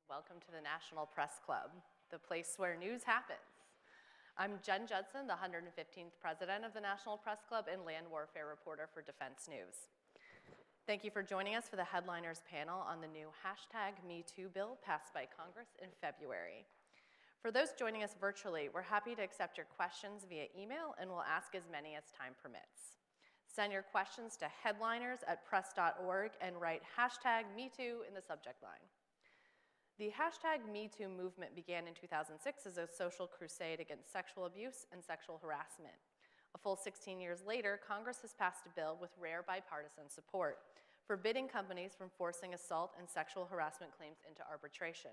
Welcome to the National Press Club, the place where news happens. I'm Jen Judson, the 115th president of the National Press Club and land warfare reporter for Defense News. Thank you for joining us for the Headliners panel on the new #MeToo bill passed by Congress in February. For those joining us virtually, we're happy to accept your questions via email and we'll ask as many as time permits. Send your questions to headliners@press.org and write #MeToo in the subject line. The #MeToo movement began in 2006 as a social crusade against sexual abuse and sexual harassment. A full 16 years later, Congress has passed a bill with rare bipartisan support, forbidding companies from forcing assault and sexual harassment claims into arbitration.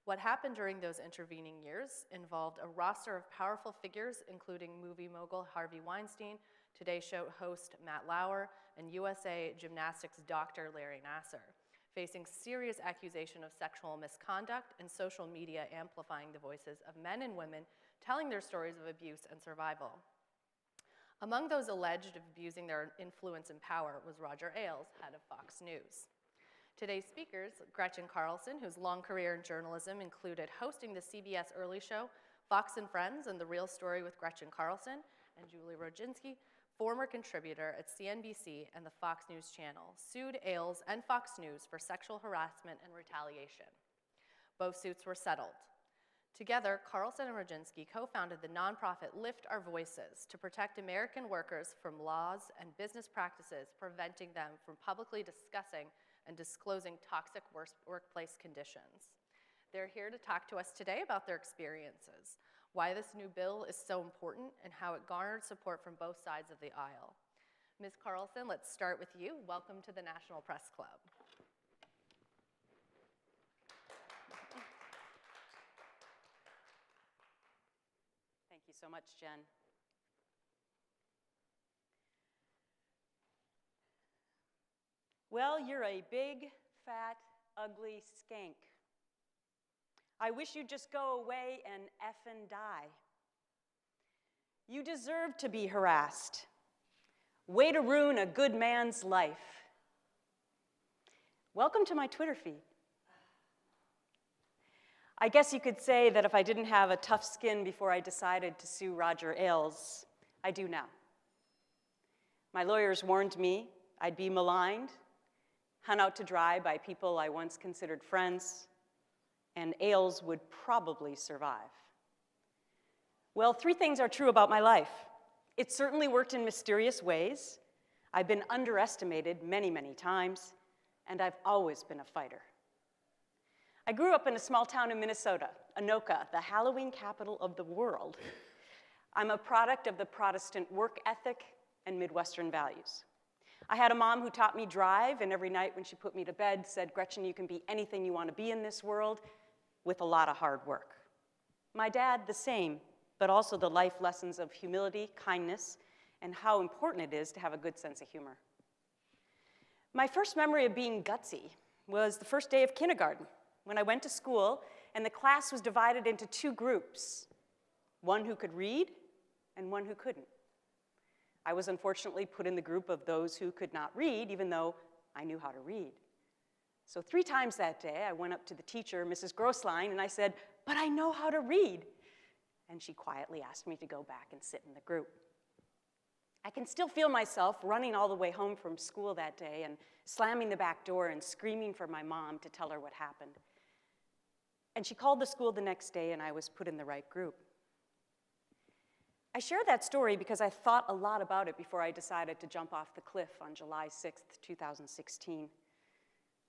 What happened during those intervening years involved a roster of powerful figures, including movie mogul Harvey Weinstein, Today Show host Matt Lauer, and USA Gymnastics doctor Larry Nassar, facing serious accusation of sexual misconduct and social media amplifying the voices of men and women telling their stories of abuse and survival. Among those alleged of abusing their influence and power was Roger Ailes, head of Fox News. Today's speakers, Gretchen Carlson, whose long career in journalism included hosting the CBS Early Show, Fox and Friends, and The Real Story with Gretchen Carlson, and Julie Roginsky, former contributor at CNBC and the Fox News Channel, sued Ailes and Fox News for sexual harassment and retaliation. Both suits were settled. Together, Carlson and Roginsky co-founded the nonprofit Lift Our Voices to protect American workers from laws and business practices preventing them from publicly discussing and disclosing toxic workplace conditions. They're here to talk to us today about their experiences, why this new bill is so important, and how it garnered support from both sides of the aisle. Ms. Carlson, let's start with you. Welcome to the National Press Club. Thank you so much, Jen. Well, you're a big, fat, ugly skank. I wish you'd just go away and effing die. You deserve to be harassed. Way to ruin a good man's life. Welcome to my Twitter feed. I guess you could say that if I didn't have a tough skin before I decided to sue Roger Ailes, I do now. My lawyers warned me I'd be maligned, hung out to dry by people I once considered friends, and Ailes would probably survive. Well, three things are true about my life. It certainly worked in mysterious ways. I've been underestimated many, many times, and I've always been a fighter. I grew up in a small town in Minnesota, Anoka, the Halloween capital of the world. I'm a product of the Protestant work ethic and Midwestern values. I had a mom who taught me drive, and every night when she put me to bed said, "Gretchen, you can be anything you want to be in this world with a lot of hard work." My dad, the same, but also the life lessons of humility, kindness, and how important it is to have a good sense of humor. My first memory of being gutsy was the first day of kindergarten, when I went to school and the class was divided into two groups, one who could read and one who couldn't. I was unfortunately put in the group of those who could not read, even though I knew how to read. So 3 times that day, I went up to the teacher, Mrs. Grossline, and I said, "But I know how to read." And she quietly asked me to go back and sit in the group. I can still feel myself running all the way home from school that day and slamming the back door and screaming for my mom to tell her what happened. And she called the school the next day, and I was put in the right group. I share that story because I thought a lot about it before I decided to jump off the cliff on July 6th, 2016.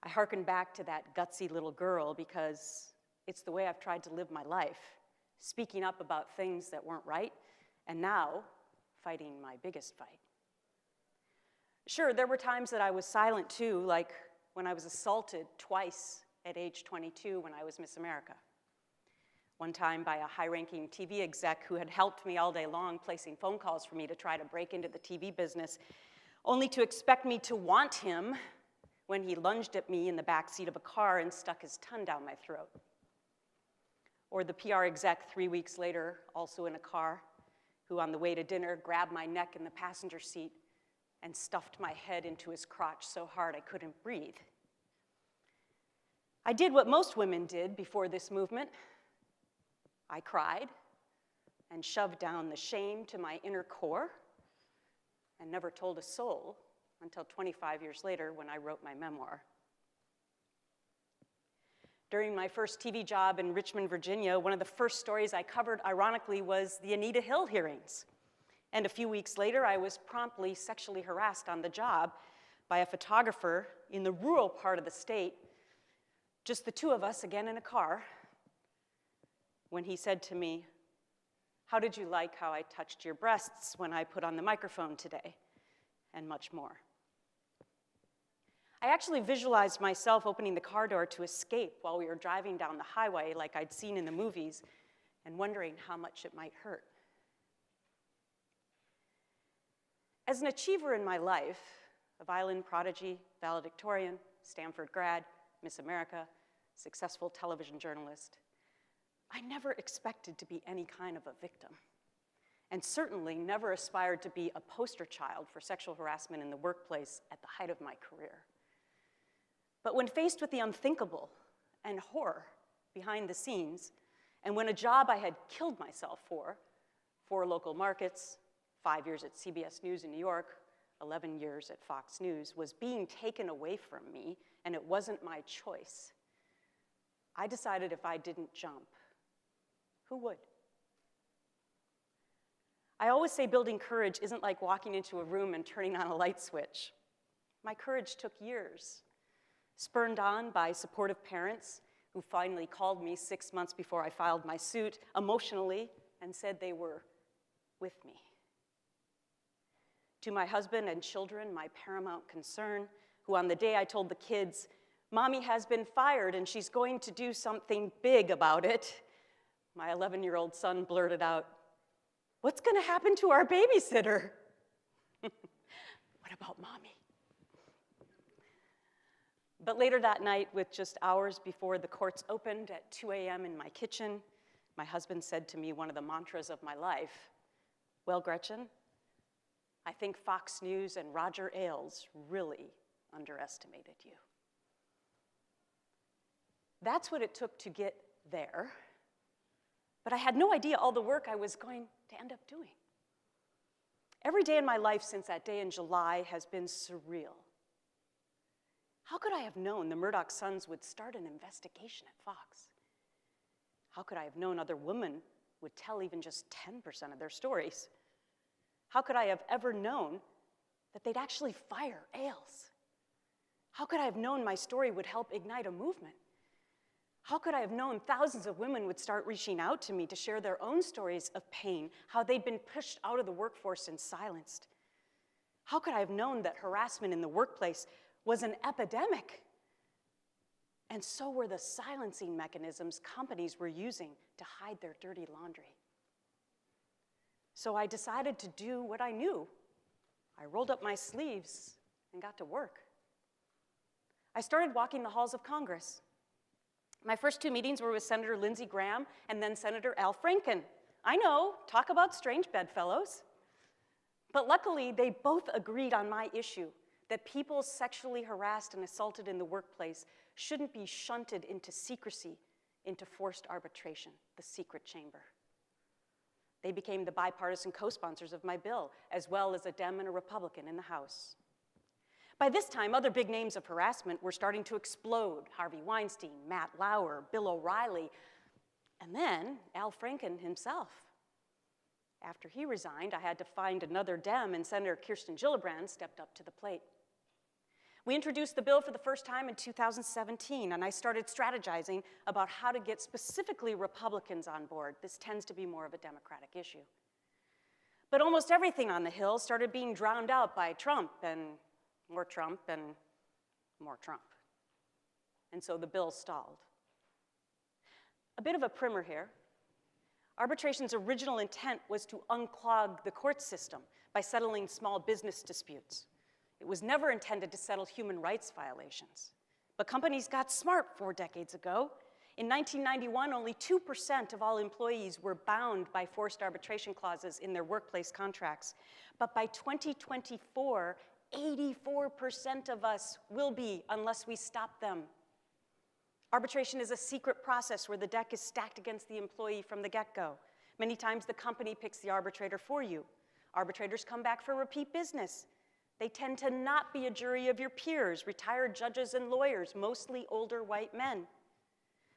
I hearken back to that gutsy little girl because it's the way I've tried to live my life, speaking up about things that weren't right, and now fighting my biggest fight. Sure, there were times that I was silent too, like when I was assaulted twice at age 22 when I was Miss America. One time by a high-ranking TV exec who had helped me all day long, placing phone calls for me to try to break into the TV business, only to expect me to want him when he lunged at me in the back seat of a car and stuck his tongue down my throat. Or the PR exec 3 weeks later, also in a car, who on the way to dinner grabbed my neck in the passenger seat and stuffed my head into his crotch so hard I couldn't breathe. I did what most women did before this movement. I cried and shoved down the shame to my inner core and never told a soul until 25 years later when I wrote my memoir. During my first TV job in Richmond, Virginia, one of the first stories I covered, ironically, was the Anita Hill hearings. And a few weeks later, I was promptly sexually harassed on the job by a photographer in the rural part of the state, just the two of us again in a car, when he said to me, "How did you like how I touched your breasts when I put on the microphone today?" And much more. I actually visualized myself opening the car door to escape while we were driving down the highway like I'd seen in the movies and wondering how much it might hurt. As an achiever in my life, a violin prodigy, valedictorian, Stanford grad, Miss America, successful television journalist, I never expected to be any kind of a victim, and certainly never aspired to be a poster child for sexual harassment in the workplace at the height of my career. But when faced with the unthinkable and horror behind the scenes, and when a job I had killed myself for 4 local markets, 5 years at CBS News in New York, 11 years at Fox News, was being taken away from me, and it wasn't my choice, I decided if I didn't jump, who would? I always say building courage isn't like walking into a room and turning on a light switch. My courage took years, spurred on by supportive parents who finally called me 6 months before I filed my suit emotionally and said they were with me. To my husband and children, my paramount concern, who on the day I told the kids, "Mommy has been fired and she's going to do something big about it," my 11-year-old son blurted out, "What's going to happen to our babysitter?" What about Mommy? But later that night, with just hours before the courts opened at 2 a.m. in my kitchen, my husband said to me one of the mantras of my life, "Well, Gretchen, I think Fox News and Roger Ailes really underestimated you." That's what it took to get there, but I had no idea all the work I was going to end up doing. Every day in my life since that day in July has been surreal. How could I have known the Murdoch sons would start an investigation at Fox? How could I have known other women would tell even just 10% of their stories? How could I have ever known that they'd actually fire Ailes? How could I have known my story would help ignite a movement? How could I have known thousands of women would start reaching out to me to share their own stories of pain, how they'd been pushed out of the workforce and silenced? How could I have known that harassment in the workplace was an epidemic? And so were the silencing mechanisms companies were using to hide their dirty laundry. So I decided to do what I knew. I rolled up my sleeves and got to work. I started walking the halls of Congress. My first 2 meetings were with Senator Lindsey Graham and then Senator Al Franken. I know, talk about strange bedfellows. But luckily, they both agreed on my issue, that people sexually harassed and assaulted in the workplace shouldn't be shunted into secrecy, into forced arbitration, the secret chamber. They became the bipartisan co-sponsors of my bill, as well as a Dem and a Republican in the House. By this time, other big names of harassment were starting to explode: Harvey Weinstein, Matt Lauer, Bill O'Reilly, and then Al Franken himself. After he resigned, I had to find another Dem, and Senator Kirsten Gillibrand stepped up to the plate. We introduced the bill for the first time in 2017, and I started strategizing about how to get specifically Republicans on board. This tends to be more of a Democratic issue. But almost everything on the Hill started being drowned out by Trump and more Trump and more Trump. And so the bill stalled. A bit of a primer here. Arbitration's original intent was to unclog the court system by settling small business disputes. It was never intended to settle human rights violations. But companies got smart 4 decades ago. In 1991, only 2% of all employees were bound by forced arbitration clauses in their workplace contracts. But by 2024, 84% of us will be, unless we stop them. Arbitration is a secret process where the deck is stacked against the employee from the get-go. Many times the company picks the arbitrator for you. Arbitrators come back for repeat business. They tend to not be a jury of your peers, retired judges and lawyers, mostly older white men.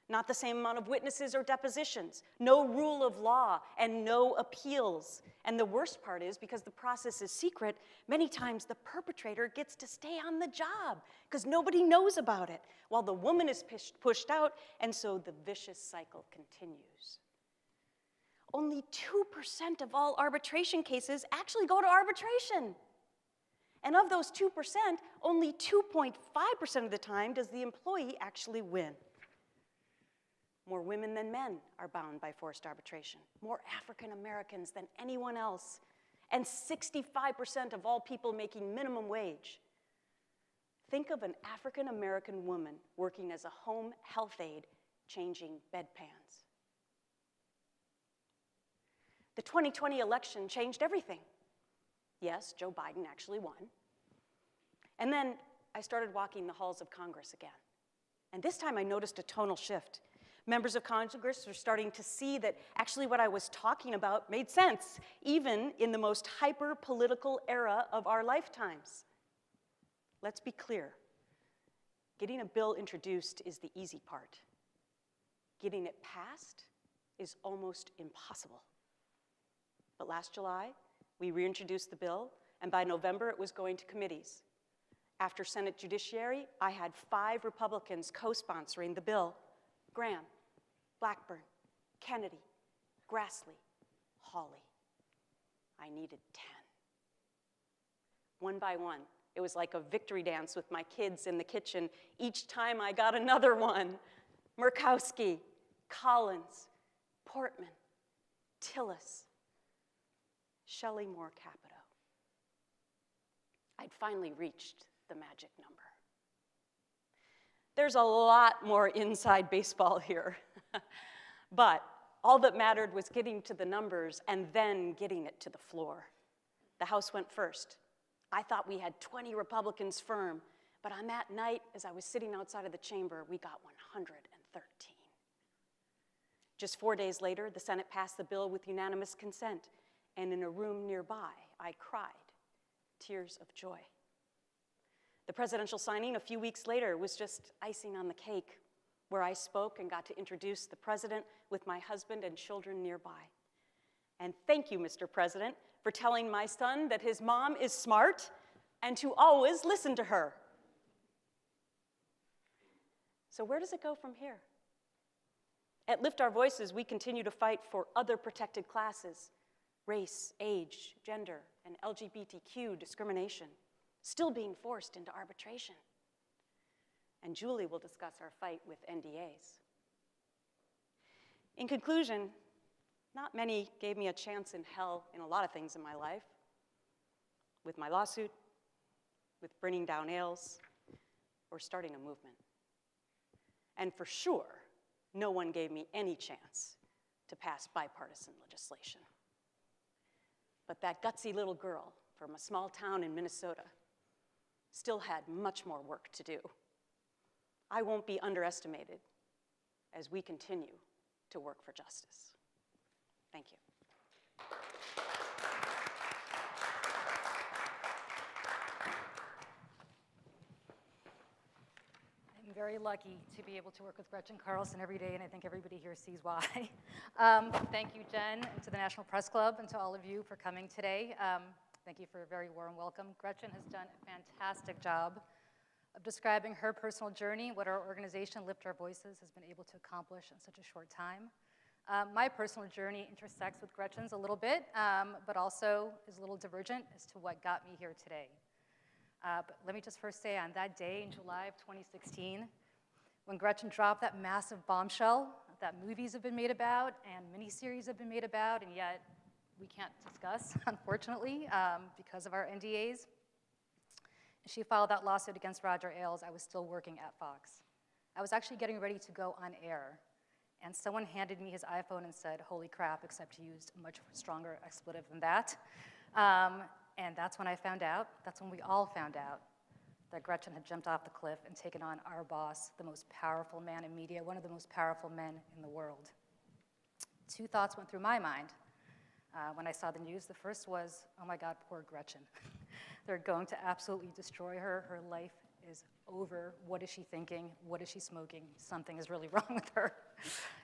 Not the same amount of witnesses or depositions, no rule of law, and no appeals. And the worst part is, because the process is secret, many times the perpetrator gets to stay on the job because nobody knows about it, while the woman is pushed out, and so the vicious cycle continues. Only 2% of all arbitration cases actually go to arbitration. And of those 2%, only 2.5% of the time does the employee actually win. More women than men are bound by forced arbitration, more African Americans than anyone else, and 65% of all people making minimum wage. Think of an African American woman working as a home health aide, changing bedpans. The 2020 election changed everything. Yes, Joe Biden actually won. And then I started walking the halls of Congress again. And this time I noticed a tonal shift. Members of Congress were starting to see that actually what I was talking about made sense, even in the most hyper-political era of our lifetimes. Let's be clear. Getting a bill introduced is the easy part. Getting it passed is almost impossible. But last July, we reintroduced the bill, and by November, it was going to committees. After Senate Judiciary, I had 5 Republicans co-sponsoring the bill: Graham, Blackburn, Kennedy, Grassley, Hawley. I needed 10. One by one, it was like a victory dance with my kids in the kitchen. Each time I got another one: Murkowski, Collins, Portman, Tillis, Shelley Moore Capito. I'd finally reached the magic number. There's a lot more inside baseball here, but all that mattered was getting to the numbers and then getting it to the floor. The House went first. I thought we had 20 Republicans firm, but on that night, as I was sitting outside of the chamber, we got 113. Just 4 days later, the Senate passed the bill with unanimous consent, and in a room nearby, I cried tears of joy. The presidential signing a few weeks later was just icing on the cake, where I spoke and got to introduce the president with my husband and children nearby. And thank you, Mr. President, for telling my son that his mom is smart and to always listen to her. So where does it go from here? At Lift Our Voices, we continue to fight for other protected classes: race, age, gender, and LGBTQ discrimination, still being forced into arbitration. And Julie will discuss our fight with NDAs. In conclusion, not many gave me a chance in hell in a lot of things in my life. With my lawsuit, with bringing down ales, or starting a movement. And for sure, no one gave me any chance to pass bipartisan legislation. But that gutsy little girl from a small town in Minnesota still had much more work to do. I won't be underestimated as we continue to work for justice. Thank you. I'm very lucky to be able to work with Gretchen Carlson every day, and I think everybody here sees why. Thank you, Jen, and to the National Press Club, and to all of you for coming today. Thank you for a very warm welcome. Gretchen has done a fantastic job of describing her personal journey, what our organization, Lift Our Voices, has been able to accomplish in such a short time. My personal journey intersects with Gretchen's a little bit, but also is a little divergent as to what got me here today. But let me just first say, on that day in July of 2016, when Gretchen dropped that massive bombshell that movies have been made about and miniseries have been made about, and yet we can't discuss, unfortunately, because of our NDAs. She filed that lawsuit against Roger Ailes. I was still working at Fox. I was actually getting ready to go on air, and someone handed me his iPhone and said, "Holy crap," except he used a much stronger expletive than that. And that's when I found out, that's when we all found out, that Gretchen had jumped off the cliff and taken on our boss, the most powerful man in media, one of the most powerful men in the world. Two thoughts went through my mind when I saw the news. The first was, oh my God, poor Gretchen. They're going to absolutely destroy her. Her life is over. What is she thinking? What is she smoking? Something is really wrong with her.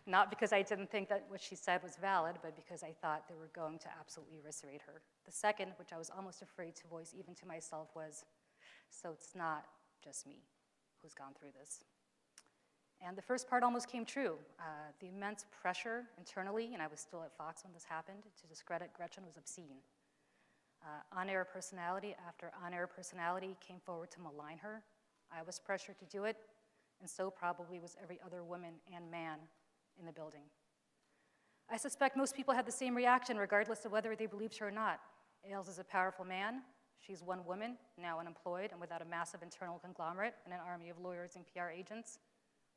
Not because I didn't think that what she said was valid, but because I thought they were going to absolutely eviscerate her. The second, which I was almost afraid to voice even to myself, was, so it's not just me who's gone through this. And the first part almost came true. The immense pressure internally, and I was still at Fox when this happened, to discredit Gretchen was obscene. On-air personality after on-air personality came forward to malign her. I was pressured to do it, and so probably was every other woman and man in the building. I suspect most people had the same reaction, regardless of whether they believed her or not. Ailes is a powerful man. She's one woman, now unemployed and without a massive internal conglomerate and an army of lawyers and PR agents.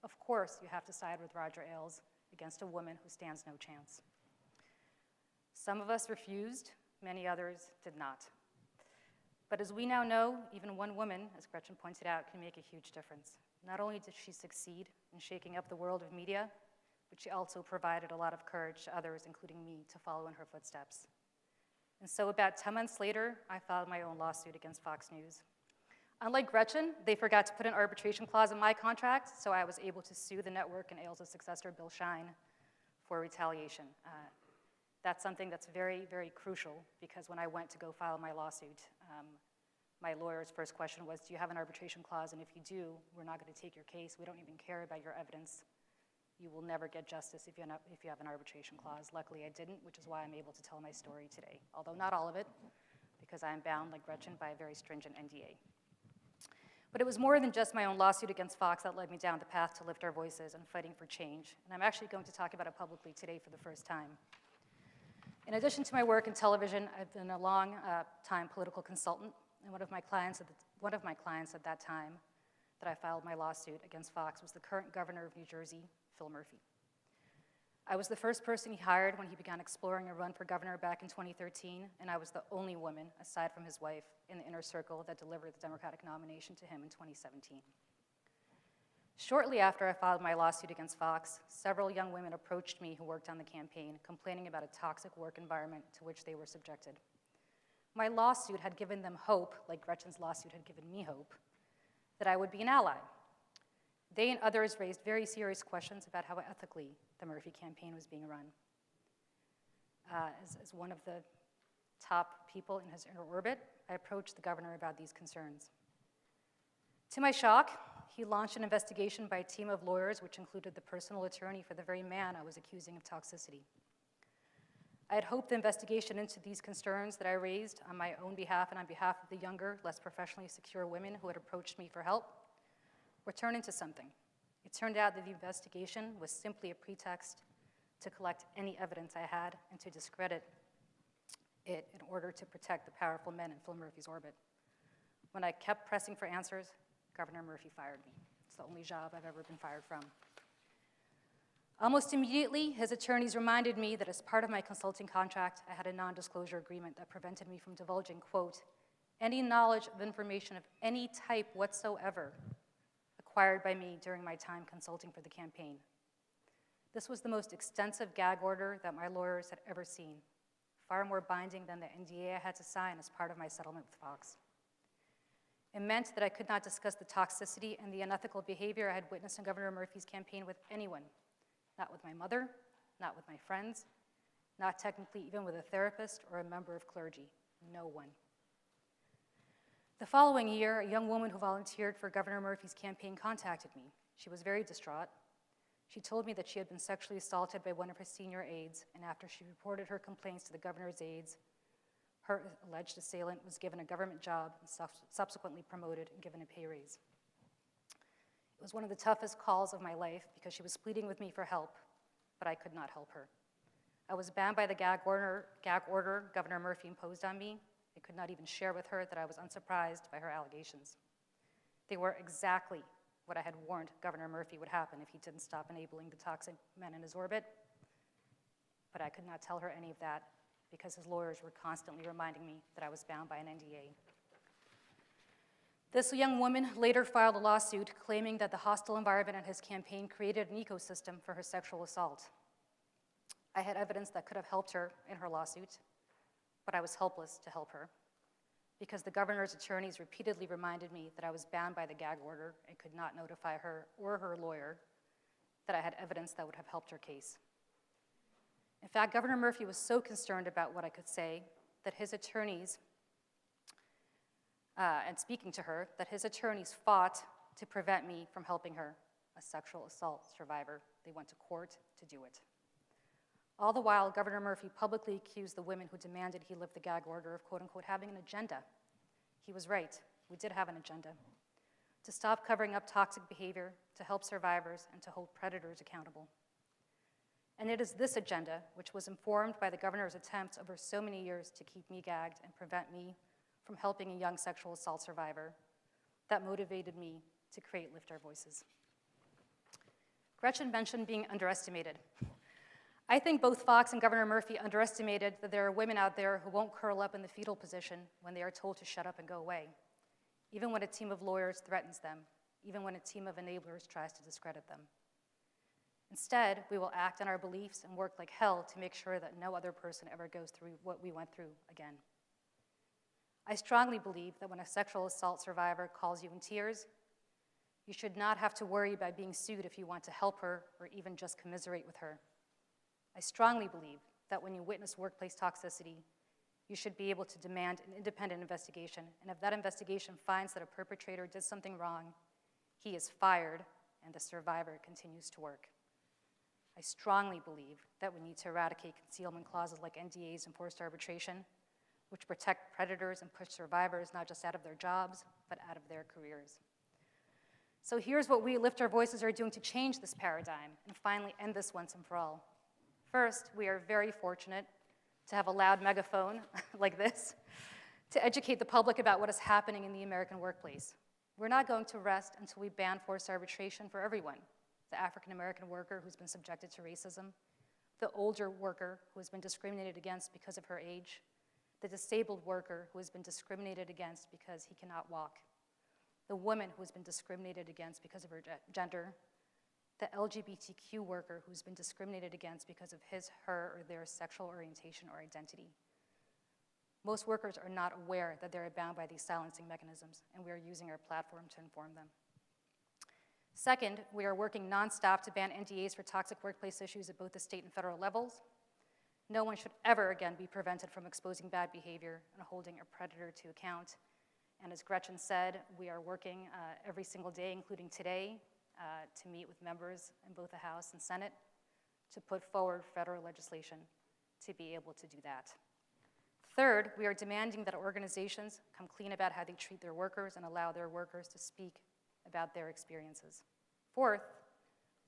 Of course, you have to side with Roger Ailes against a woman who stands no chance. Some of us refused, many others did not. But as we now know, even one woman, as Gretchen pointed out, can make a huge difference. Not only did she succeed in shaking up the world of media, but she also provided a lot of courage to others, including me, to follow in her footsteps. And so about 10 months later, I filed my own lawsuit against Fox News. Unlike Gretchen, they forgot to put an arbitration clause in my contract, so I was able to sue the network and Ailes' successor, Bill Shine, for retaliation. That's something that's very, very crucial, because when I went to go file my lawsuit, my lawyer's first question was, do you have an arbitration clause? And if you do, we're not going to take your case. We don't even care about your evidence. You will never get justice if you have an arbitration clause. Luckily, I didn't, which is why I'm able to tell my story today, although not all of it, because I am bound, like Gretchen, by a very stringent NDA. But it was more than just my own lawsuit against Fox that led me down the path to lift our voices and fighting for change. And I'm actually going to talk about it publicly today for the first time. In addition to my work in television, I've been a long-time political consultant, and one of my clients at that time that I filed my lawsuit against Fox was the current governor of New Jersey, Phil Murphy. I was the first person he hired when he began exploring a run for governor back in 2013, and I was the only woman, aside from his wife, in the inner circle that delivered the Democratic nomination to him in 2017. Shortly after I filed my lawsuit against Fox, several young women approached me who worked on the campaign, complaining about a toxic work environment to which they were subjected. My lawsuit had given them hope, like Gretchen's lawsuit had given me hope, that I would be an ally. They and others raised very serious questions about how ethically the Murphy campaign was being run. As one of the top people in his inner orbit, I approached the governor about these concerns. To my shock, he launched an investigation by a team of lawyers, which included the personal attorney for the very man I was accusing of toxicity. I had hoped the investigation into these concerns that I raised on my own behalf and on behalf of the younger, less professionally secure women who had approached me for help would turn into something. It turned out that the investigation was simply a pretext to collect any evidence I had and to discredit it in order to protect the powerful men in Phil Murphy's orbit. When I kept pressing for answers, Governor Murphy fired me. It's the only job I've ever been fired from. Almost immediately, his attorneys reminded me that as part of my consulting contract, I had a non-disclosure agreement that prevented me from divulging, quote, any knowledge of information of any type whatsoever acquired by me during my time consulting for the campaign. This was the most extensive gag order that my lawyers had ever seen, far more binding than the NDA I had to sign as part of my settlement with Fox. It meant that I could not discuss the toxicity and the unethical behavior I had witnessed in Governor Murphy's campaign with anyone, not with my mother, not with my friends, not technically even with a therapist or a member of clergy, no one. The following year, a young woman who volunteered for Governor Murphy's campaign contacted me. She was very distraught. She told me that she had been sexually assaulted by one of her senior aides, and after she reported her complaints to the governor's aides, her alleged assailant was given a government job and subsequently promoted and given a pay raise. It was one of the toughest calls of my life because she was pleading with me for help, but I could not help her. I was bound by the gag order Governor Murphy imposed on me. I could not even share with her that I was unsurprised by her allegations. They were exactly what I had warned Governor Murphy would happen if he didn't stop enabling the toxic men in his orbit. But I could not tell her any of that because his lawyers were constantly reminding me that I was bound by an NDA. This young woman later filed a lawsuit claiming that the hostile environment at his campaign created an ecosystem for her sexual assault. I had evidence that could have helped her in her lawsuit, but I was helpless to help her because the governor's attorneys repeatedly reminded me that I was bound by the gag order and could not notify her or her lawyer that I had evidence that would have helped her case. In fact, Governor Murphy was so concerned about what I could say that his attorneys, and speaking to her, that his attorneys fought to prevent me from helping her, a sexual assault survivor. They went to court to do it. All the while, Governor Murphy publicly accused the women who demanded he lift the gag order of, quote unquote, having an agenda. He was right. We did have an agenda. To stop covering up toxic behavior, to help survivors, and to hold predators accountable. And it is this agenda, which was informed by the governor's attempts over so many years to keep me gagged and prevent me from helping a young sexual assault survivor, that motivated me to create Lift Our Voices. Gretchen mentioned being underestimated. I think both Fox and Governor Murphy underestimated that there are women out there who won't curl up in the fetal position when they are told to shut up and go away, even when a team of lawyers threatens them, even when a team of enablers tries to discredit them. Instead, we will act on our beliefs and work like hell to make sure that no other person ever goes through what we went through again. I strongly believe that when a sexual assault survivor calls you in tears, you should not have to worry about being sued if you want to help her or even just commiserate with her. I strongly believe that when you witness workplace toxicity, you should be able to demand an independent investigation, and if that investigation finds that a perpetrator did something wrong, he is fired and the survivor continues to work. I strongly believe that we need to eradicate concealment clauses like NDAs and forced arbitration, which protect predators and push survivors not just out of their jobs, but out of their careers. So here's what we Lift Our Voices are doing to change this paradigm and finally end this once and for all. First, we are very fortunate to have a loud megaphone like this to educate the public about what is happening in the American workplace. We're not going to rest until we ban forced arbitration for everyone. The African-American worker who's been subjected to racism, the older worker who has been discriminated against because of her age, the disabled worker who has been discriminated against because he cannot walk, the woman who has been discriminated against because of her gender, the LGBTQ worker who's been discriminated against because of his, her, or their sexual orientation or identity. Most workers are not aware that they're bound by these silencing mechanisms, and we are using our platform to inform them. Second, we are working nonstop to ban NDAs for toxic workplace issues at both the state and federal levels. No one should ever again be prevented from exposing bad behavior and holding a predator to account. And as Gretchen said, we are working every single day, including today, to meet with members in both the House and Senate to put forward federal legislation to be able to do that. Third, we are demanding that organizations come clean about how they treat their workers and allow their workers to speak about their experiences. Fourth,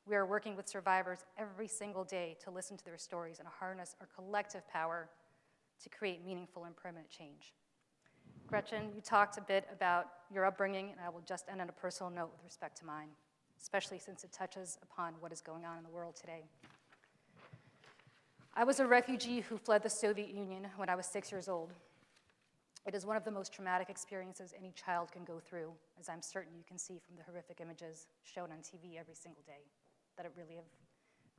we are working with survivors every single day to listen to their stories and harness our collective power to create meaningful and permanent change. Gretchen, you talked a bit about your upbringing, and I will just end on a personal note with respect to mine, especially since it touches upon what is going on in the world today. I was a refugee who fled the Soviet Union when I was 6 years old. It is one of the most traumatic experiences any child can go through, as I'm certain you can see from the horrific images shown on TV every single day, that it really have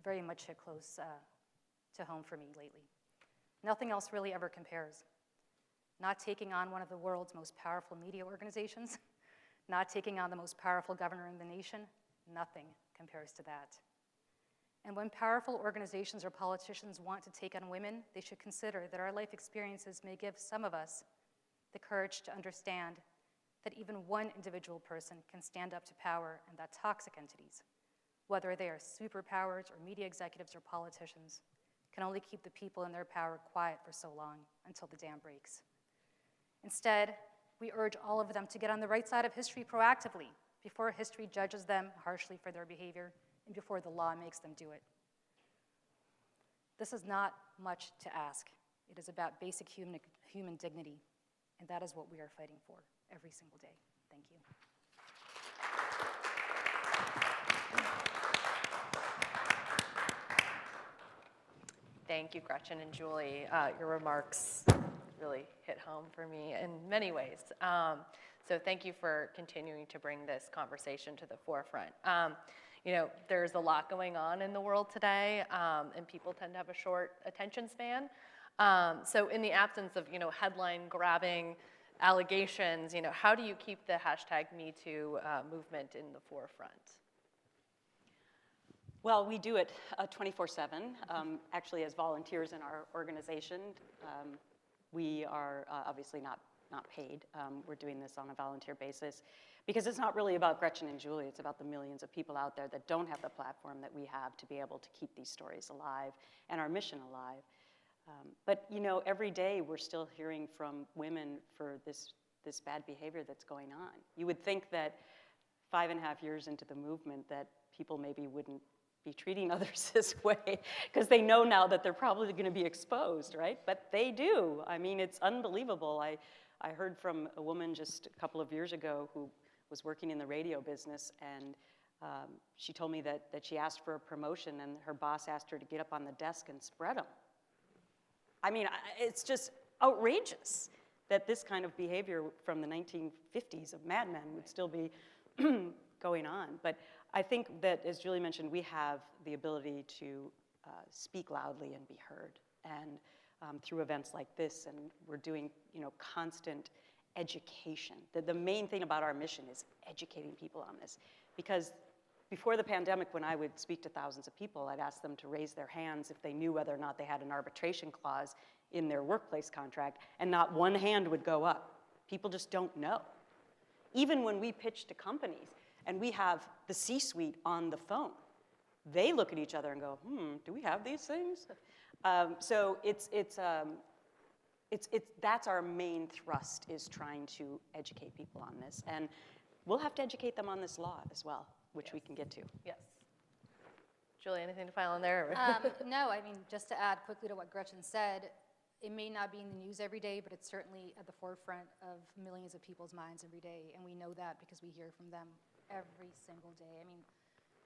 very much hit close to home for me lately. Nothing else really ever compares. Not taking on one of the world's most powerful media organizations, not taking on the most powerful governor in the nation, nothing compares to that. And when powerful organizations or politicians want to take on women, they should consider that our life experiences may give some of us the courage to understand that even one individual person can stand up to power and that toxic entities, whether they are superpowers or media executives or politicians, can only keep the people in their power quiet for so long until the dam breaks. Instead, we urge all of them to get on the right side of history proactively before history judges them harshly for their behavior and before the law makes them do it. This is not much to ask. It is about basic human dignity, and that is what we are fighting for every single day. Thank you. Thank you, Gretchen and Julie. Your remarks really hit home for me in many ways. So thank you for continuing to bring this conversation to the forefront. You know, there's a lot going on in the world today, and people tend to have a short attention span. So in the absence of, you know, headline grabbing allegations, you know, how do you keep the hashtag #MeToo movement in the forefront? Well, we do it 24/7, actually as volunteers in our organization. We are obviously not paid. We're doing this on a volunteer basis because it's not really about Gretchen and Julie. It's about the millions of people out there that don't have the platform that we have to be able to keep these stories alive and our mission alive. But you know, every day we're still hearing from women for this bad behavior that's going on. You would think that 5.5 years into the movement that people maybe wouldn't be treating others this way because they know now that they're probably going to be exposed, right? But they do. I mean, it's unbelievable. I heard from a woman just a couple of years ago who was working in the radio business, and she told me that she asked for a promotion and her boss asked her to get up on the desk and spread them. I mean, it's just outrageous that this kind of behavior from the 1950s of Mad Men would still be going on. But I think that, as Julie mentioned, we have the ability to speak loudly and be heard. And through events like this, and we're doing, you know, constant education. The main thing about our mission is educating people on this. Because before the pandemic, when I would speak to thousands of people, I'd ask them to raise their hands if they knew whether or not they had an arbitration clause in their workplace contract, and not one hand would go up. People just don't know. Even when we pitch to companies, and we have the C-suite on the phone, they look at each other and go, do we have these things? So that's our main thrust, is trying to educate people on this. And we'll have to educate them on this law as well, which we can get to. Yes. Julie, anything to file on there? No, I mean, just to add quickly to what Gretchen said, it may not be in the news every day, but it's certainly at the forefront of millions of people's minds every day, and we know that because we hear from them every single day. I mean,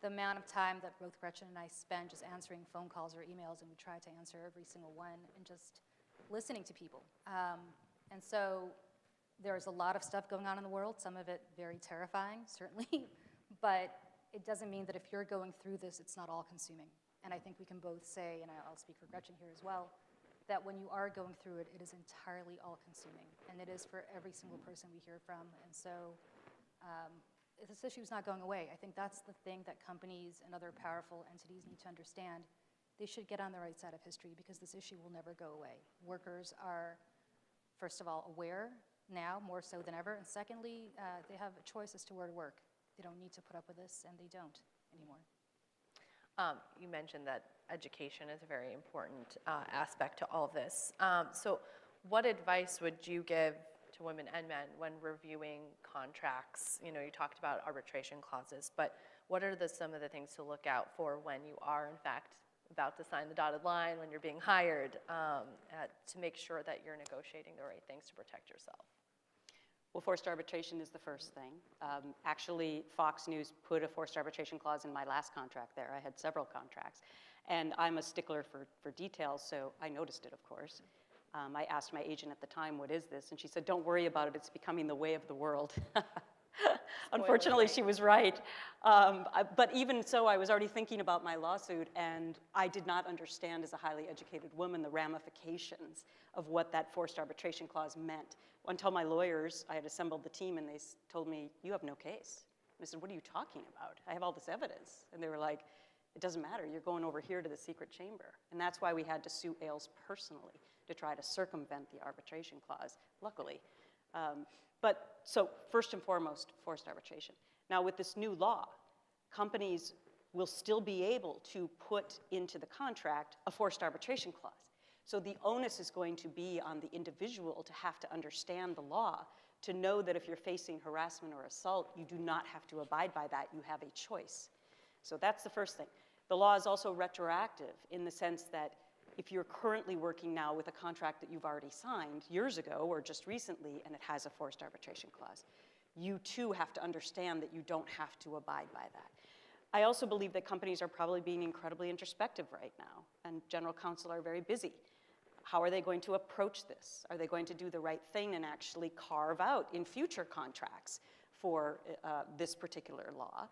the amount of time that both Gretchen and I spend just answering phone calls or emails, and we try to answer every single one, and just listening to people. And so there's a lot of stuff going on in the world, some of it very terrifying, certainly, but it doesn't mean that if you're going through this, it's not all-consuming. And I think we can both say, and I'll speak for Gretchen here as well, that when you are going through it, it is entirely all-consuming, and it is for every single person we hear from. And so this issue is not going away. I think that's the thing that companies and other powerful entities need to understand. They should get on the right side of history, because this issue will never go away. Workers are, first of all, aware now more so than ever, and secondly, they have a choice as to where to work. They don't need to put up with this, and they don't anymore. You mentioned that education is a very important aspect to all of this. So what advice would you give to women and men when reviewing contracts? You know, you talked about arbitration clauses, but what are some of the things to look out for when you are, in fact, about to sign the dotted line, when you're being hired, to make sure that you're negotiating the right things to protect yourself? Well, forced arbitration is the first thing. Actually, Fox News put a forced arbitration clause in my last contract there. I had several contracts. And I'm a stickler for details, so I noticed it, of course. I asked my agent at the time, what is this? And she said, don't worry about it. It's becoming the way of the world. Unfortunately, she was right. But even so, I was already thinking about my lawsuit, and I did not understand, as a highly educated woman, the ramifications of what that forced arbitration clause meant. Until my lawyers, I had assembled the team, and they told me, you have no case. And I said, what are you talking about? I have all this evidence. And they were like, it doesn't matter. You're going over here to the secret chamber. And that's why we had to sue Ailes personally, to try to circumvent the arbitration clause, luckily. So first and foremost, forced arbitration. Now with this new law, companies will still be able to put into the contract a forced arbitration clause. So the onus is going to be on the individual to have to understand the law, to know that if you're facing harassment or assault, you do not have to abide by that. You have a choice. So that's the first thing. The law is also retroactive in the sense that if you're currently working now with a contract that you've already signed years ago or just recently, and it has a forced arbitration clause, you too have to understand that you don't have to abide by that. I also believe that companies are probably being incredibly introspective right now, and general counsel are very busy. How are they going to approach this? Are they going to do the right thing and actually carve out in future contracts for this particular law?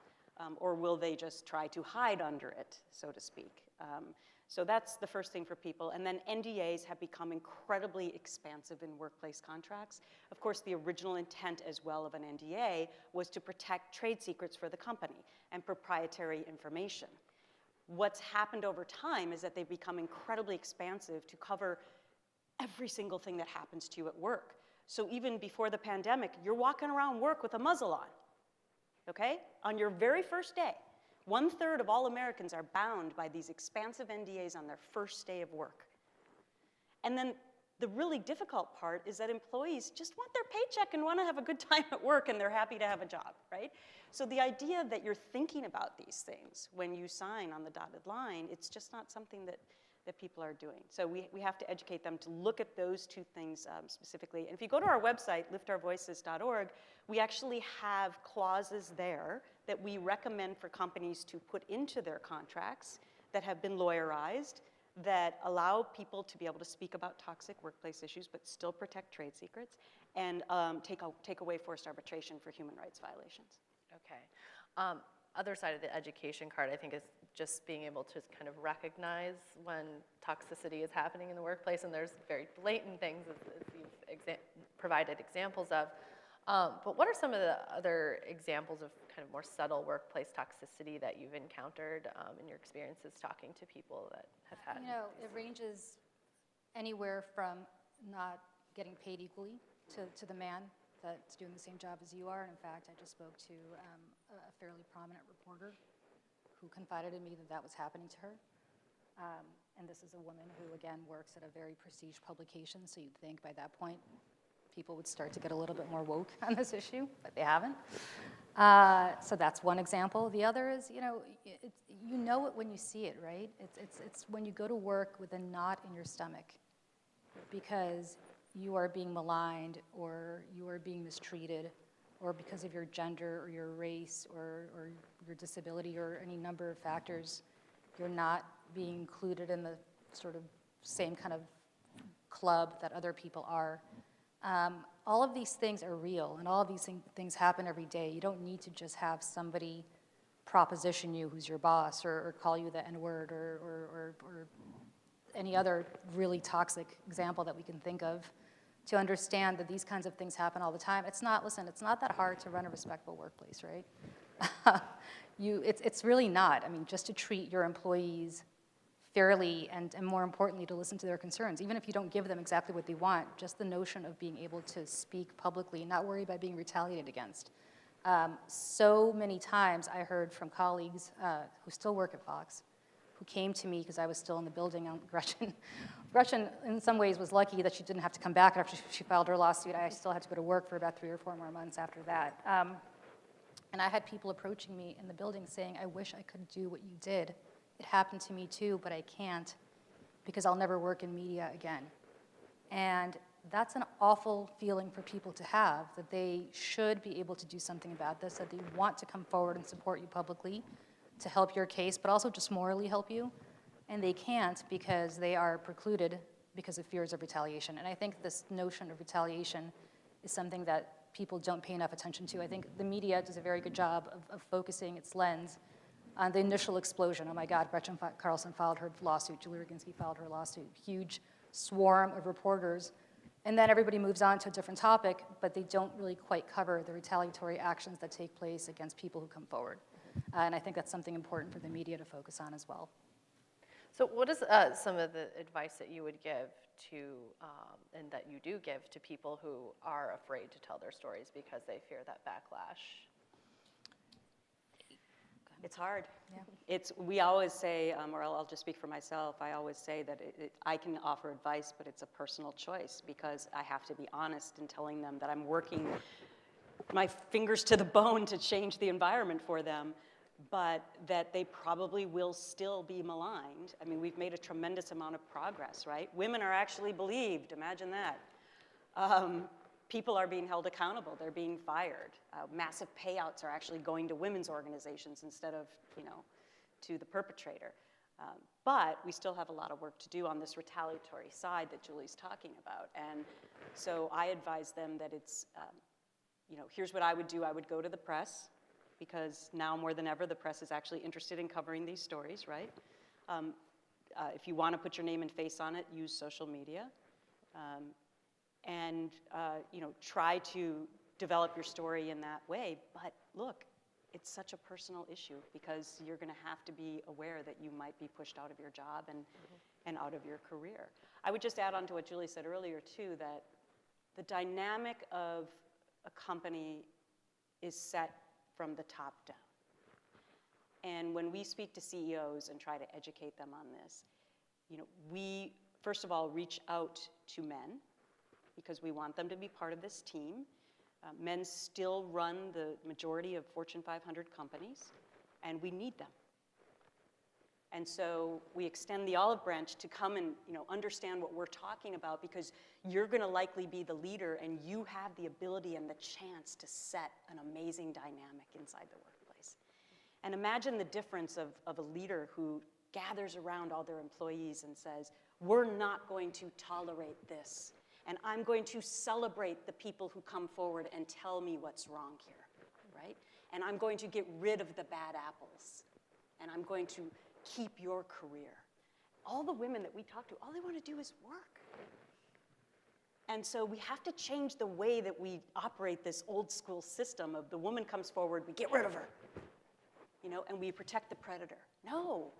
Or will they just try to hide under it, so to speak? So that's the first thing for people. And then NDAs have become incredibly expansive in workplace contracts. Of course, the original intent as well of an NDA was to protect trade secrets for the company and proprietary information. What's happened over time is that they've become incredibly expansive to cover every single thing that happens to you at work. So even before the pandemic, you're walking around work with a muzzle on, okay? On your very first day. 1/3 of all Americans are bound by these expansive NDAs on their first day of work. And then the really difficult part is that employees just want their paycheck and want to have a good time at work, and they're happy to have a job, right? So the idea that you're thinking about these things when you sign on the dotted line, it's just not something that people are doing. So we have to educate them to look at those two things specifically. And if you go to our website, liftourvoices.org, we actually have clauses there that we recommend for companies to put into their contracts that have been lawyerized, that allow people to be able to speak about toxic workplace issues but still protect trade secrets, and take away forced arbitration for human rights violations. Okay. Other side of the education card, I think, is just being able to kind of recognize when toxicity is happening in the workplace, and there's very blatant things, as you've provided examples of. But what are some of the other examples of kind of more subtle workplace toxicity that you've encountered in your experiences talking to people that have had? You know, it ranges anywhere from not getting paid equally to the man that's doing the same job as you are. And in fact, I just spoke to a fairly prominent reporter who confided in me that that was happening to her. And this is a woman who, again, works at a very prestige publication, so you'd think by that point people would start to get a little bit more woke on this issue, but they haven't. So that's one example. The other is, you know it when you see it, right? It's when you go to work with a knot in your stomach because you are being maligned or you are being mistreated or because of your gender or your race or your disability or any number of factors, you're not being included in the sort of same kind of club that other people are. All of these things are real, and all of these things happen every day. You don't need to just have somebody proposition you who's your boss or call you the N-word or any other really toxic example that we can think of to understand that these kinds of things happen all the time. It's not that hard to run a respectful workplace, right? It's really not. I mean, just to treat your employees fairly and more importantly, to listen to their concerns. Even if you don't give them exactly what they want, just the notion of being able to speak publicly and not worry about being retaliated against. So many times I heard from colleagues who still work at Fox, who came to me because I was still in the building on Gretchen. Gretchen, in some ways, was lucky that she didn't have to come back after she filed her lawsuit. I still had to go to work for about 3 or 4 more months after that. And I had people approaching me in the building saying, I wish I could do what you did. It happened to me too, but I can't because I'll never work in media again. And that's an awful feeling for people to have, that they should be able to do something about this, that they want to come forward and support you publicly to help your case, but also just morally help you. And they can't because they are precluded because of fears of retaliation. And I think this notion of retaliation is something that people don't pay enough attention to. I think the media does a very good job of focusing its lens on the initial explosion. Oh my God, Gretchen Carlson filed her lawsuit, Julie Roginsky filed her lawsuit, huge swarm of reporters. And then everybody moves on to a different topic, but they don't really quite cover the retaliatory actions that take place against people who come forward. And I think that's something important for the media to focus on as well. So what is some of the advice that you would give to, and that you do give to people who are afraid to tell their stories because they fear that backlash? It's hard. Yeah. We always say, or I'll just speak for myself, I always say that I can offer advice, but it's a personal choice because I have to be honest in telling them that I'm working my fingers to the bone to change the environment for them, but that they probably will still be maligned. I mean, we've made a tremendous amount of progress, right? Women are actually believed, imagine that. People are being held accountable, they're being fired. Massive payouts are actually going to women's organizations instead of, to the perpetrator. But we still have a lot of work to do on this retaliatory side that Julie's talking about. And so I advise them that it's, here's what I would do. I would go to the press, because now more than ever, the press is actually interested in covering these stories, right? If you want to put your name and face on it, use social media. Try to develop your story in that way. But look, it's such a personal issue, because you're going to have to be aware that you might be pushed out of your job and out of your career. I would just add on to what Julie said earlier, too, that the dynamic of a company is set from the top down. And when we speak to CEOs and try to educate them on this, we, first of all, reach out to men, because we want them to be part of this team. Men still run the majority of Fortune 500 companies, and we need them. And so we extend the olive branch to come and understand what we're talking about, because you're going to likely be the leader, and you have the ability and the chance to set an amazing dynamic inside the workplace. And imagine the difference of a leader who gathers around all their employees and says, we're not going to tolerate this. And I'm going to celebrate the people who come forward and tell me what's wrong here, right? And I'm going to get rid of the bad apples. And I'm going to keep your career. All the women that we talk to, all they want to do is work. And so we have to change the way that we operate this old school system of the woman comes forward, we get rid of her, and we protect the predator. No.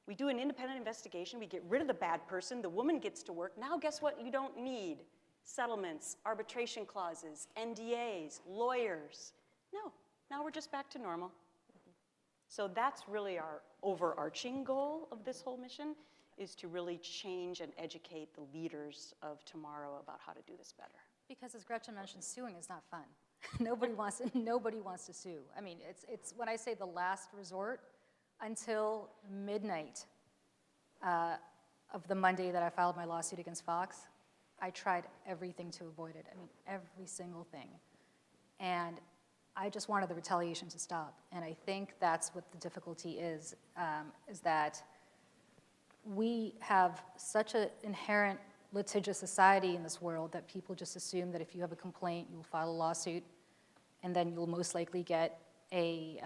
We do an independent investigation, we get rid of the bad person, the woman gets to work. Now guess what you don't need? Settlements, arbitration clauses, NDAs, lawyers. No, now we're just back to normal. So that's really our overarching goal of this whole mission, is to really change and educate the leaders of tomorrow about how to do this better. Because as Gretchen mentioned, suing is not fun. Nobody wants to sue. I mean, it's when I say the last resort, until midnight of the Monday that I filed my lawsuit against Fox, I tried everything to avoid it. I mean, every single thing. And I just wanted the retaliation to stop. And I think that's what the difficulty is that we have such an inherent litigious society in this world that people just assume that if you have a complaint, you'll file a lawsuit, and then you'll most likely get a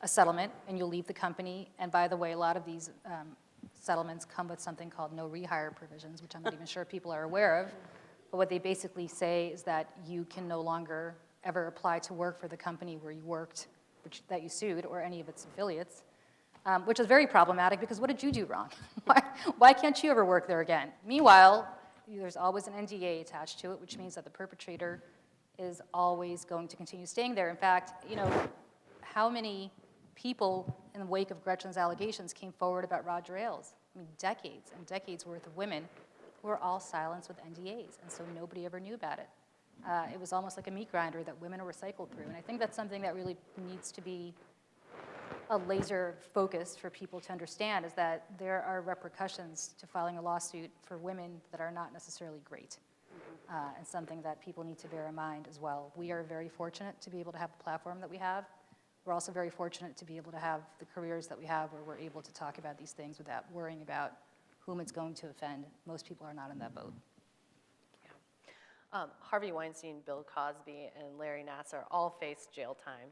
settlement, and you'll leave the company. And by the way, a lot of these settlements come with something called no rehire provisions, which I'm not even sure people are aware of. But what they basically say is that you can no longer ever apply to work for the company where you worked, that you sued, or any of its affiliates, which is very problematic, because what did you do wrong? Why can't you ever work there again? Meanwhile, there's always an NDA attached to it, which means that the perpetrator is always going to continue staying there. In fact, how many people in the wake of Gretchen's allegations came forward about Roger Ailes? I mean, decades and decades worth of women who were all silenced with NDAs, and so nobody ever knew about it. It was almost like a meat grinder that women were cycled through, and I think that's something that really needs to be a laser focus for people to understand, is that there are repercussions to filing a lawsuit for women that are not necessarily great, and something that people need to bear in mind as well. We are very fortunate to be able to have the platform that we have. We're also very fortunate to be able to have the careers that we have, where we're able to talk about these things without worrying about whom it's going to offend. Most people are not in that boat. Harvey Weinstein, Bill Cosby, and Larry Nassar all faced jail time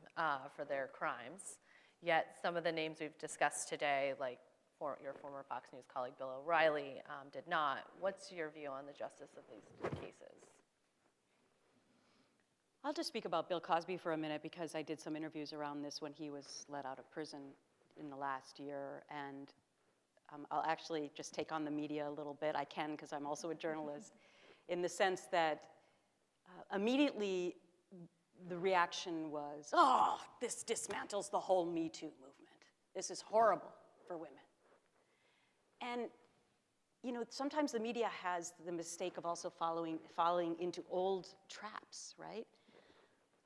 for their crimes. Yet some of the names we've discussed today, like your former Fox News colleague Bill O'Reilly, did not. What's your view on the justice of these cases? I'll just speak about Bill Cosby for a minute, because I did some interviews around this when he was let out of prison in the last year, and I'll actually just take on the media a little bit. I can, because I'm also a journalist, in the sense that immediately the reaction was, oh, this dismantles the whole Me Too movement. This is horrible for women. And sometimes the media has the mistake of also falling into old traps, right?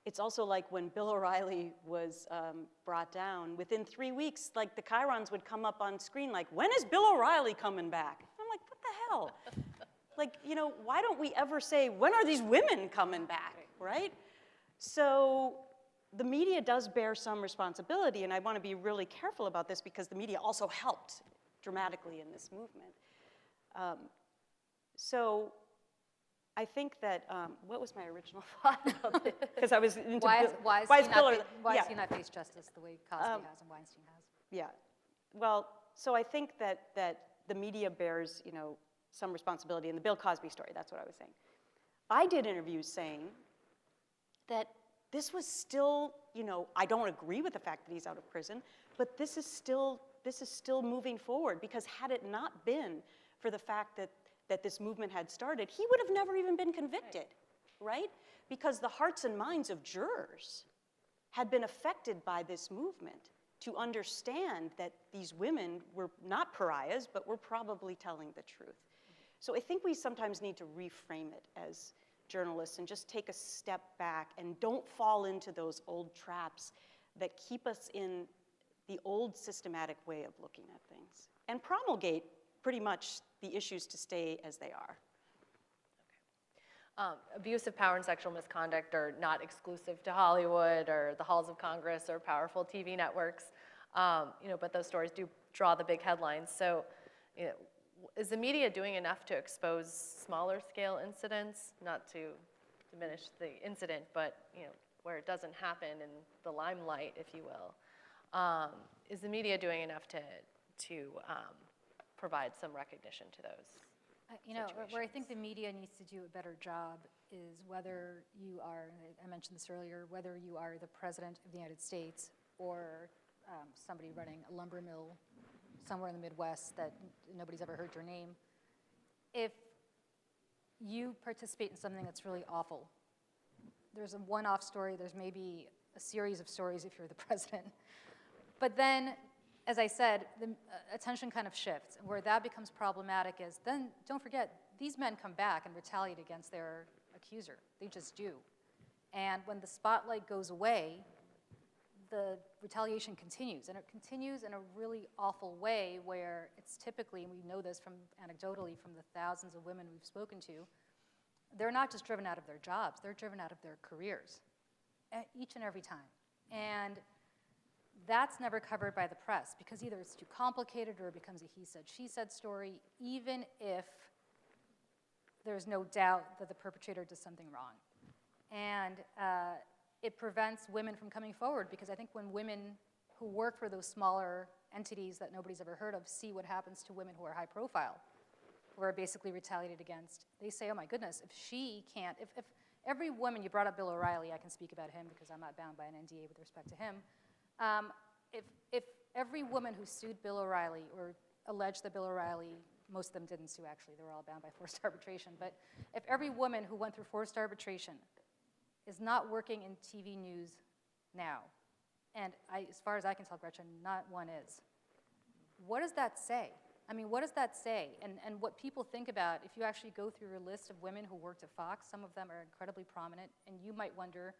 It's also like when Bill O'Reilly was brought down, within 3 weeks, like the chyrons would come up on screen like, when is Bill O'Reilly coming back? I'm like, what the hell? Like, why don't we ever say, when are these women coming back, right? So the media does bear some responsibility, and I want to be really careful about this, because the media also helped dramatically in this movement. So I think that, what was my original thought about it? Because I was into Why yeah. has he not faced justice the way Cosby has and Weinstein has? Yeah, well, so I think that the media bears, some responsibility in the Bill Cosby story. That's what I was saying. I did interviews saying that this was still, I don't agree with the fact that he's out of prison, but this is still moving forward, because had it not been for the fact that this movement had started, he would have never even been convicted, right? Because the hearts and minds of jurors had been affected by this movement to understand that these women were not pariahs, but were probably telling the truth. So I think we sometimes need to reframe it as journalists and just take a step back and don't fall into those old traps that keep us in the old systematic way of looking at things, and promulgate pretty much the issues to stay as they are. Abuse of power and sexual misconduct are not exclusive to Hollywood or the halls of Congress or powerful TV networks, but those stories do draw the big headlines. So, is the media doing enough to expose smaller scale incidents, not to diminish the incident, but where it doesn't happen in the limelight, if you will? Is the media doing enough to provide some recognition to those? Where I think the media needs to do a better job is whether you are, I mentioned this earlier, whether you are the President of the United States or somebody running a lumber mill somewhere in the Midwest that nobody's ever heard your name. If you participate in something that's really awful, there's a one-off story, there's maybe a series of stories if you're the president. But then, as I said, the attention kind of shifts. Where that becomes problematic is then, don't forget, these men come back and retaliate against their accuser. They just do. And when the spotlight goes away, the retaliation continues. And it continues in a really awful way where it's typically, and we know this from anecdotally from the thousands of women we've spoken to, they're not just driven out of their jobs, they're driven out of their careers each and every time. And that's never covered by the press because either it's too complicated or it becomes a he said, she said story, even if there's no doubt that the perpetrator did something wrong. And it prevents women from coming forward because I think when women who work for those smaller entities that nobody's ever heard of see what happens to women who are high profile, who are basically retaliated against, they say, oh my goodness, if she can't, if every woman, you brought up Bill O'Reilly, I can speak about him because I'm not bound by an NDA with respect to him. If every woman who sued Bill O'Reilly or alleged that Bill O'Reilly, most of them didn't sue actually, they were all bound by forced arbitration, but if every woman who went through forced arbitration is not working in TV news now, and as far as I can tell, Gretchen, not one is, what does that say? I mean, what does that say? And what people think about, if you actually go through your list of women who worked at Fox, some of them are incredibly prominent, and you might wonder,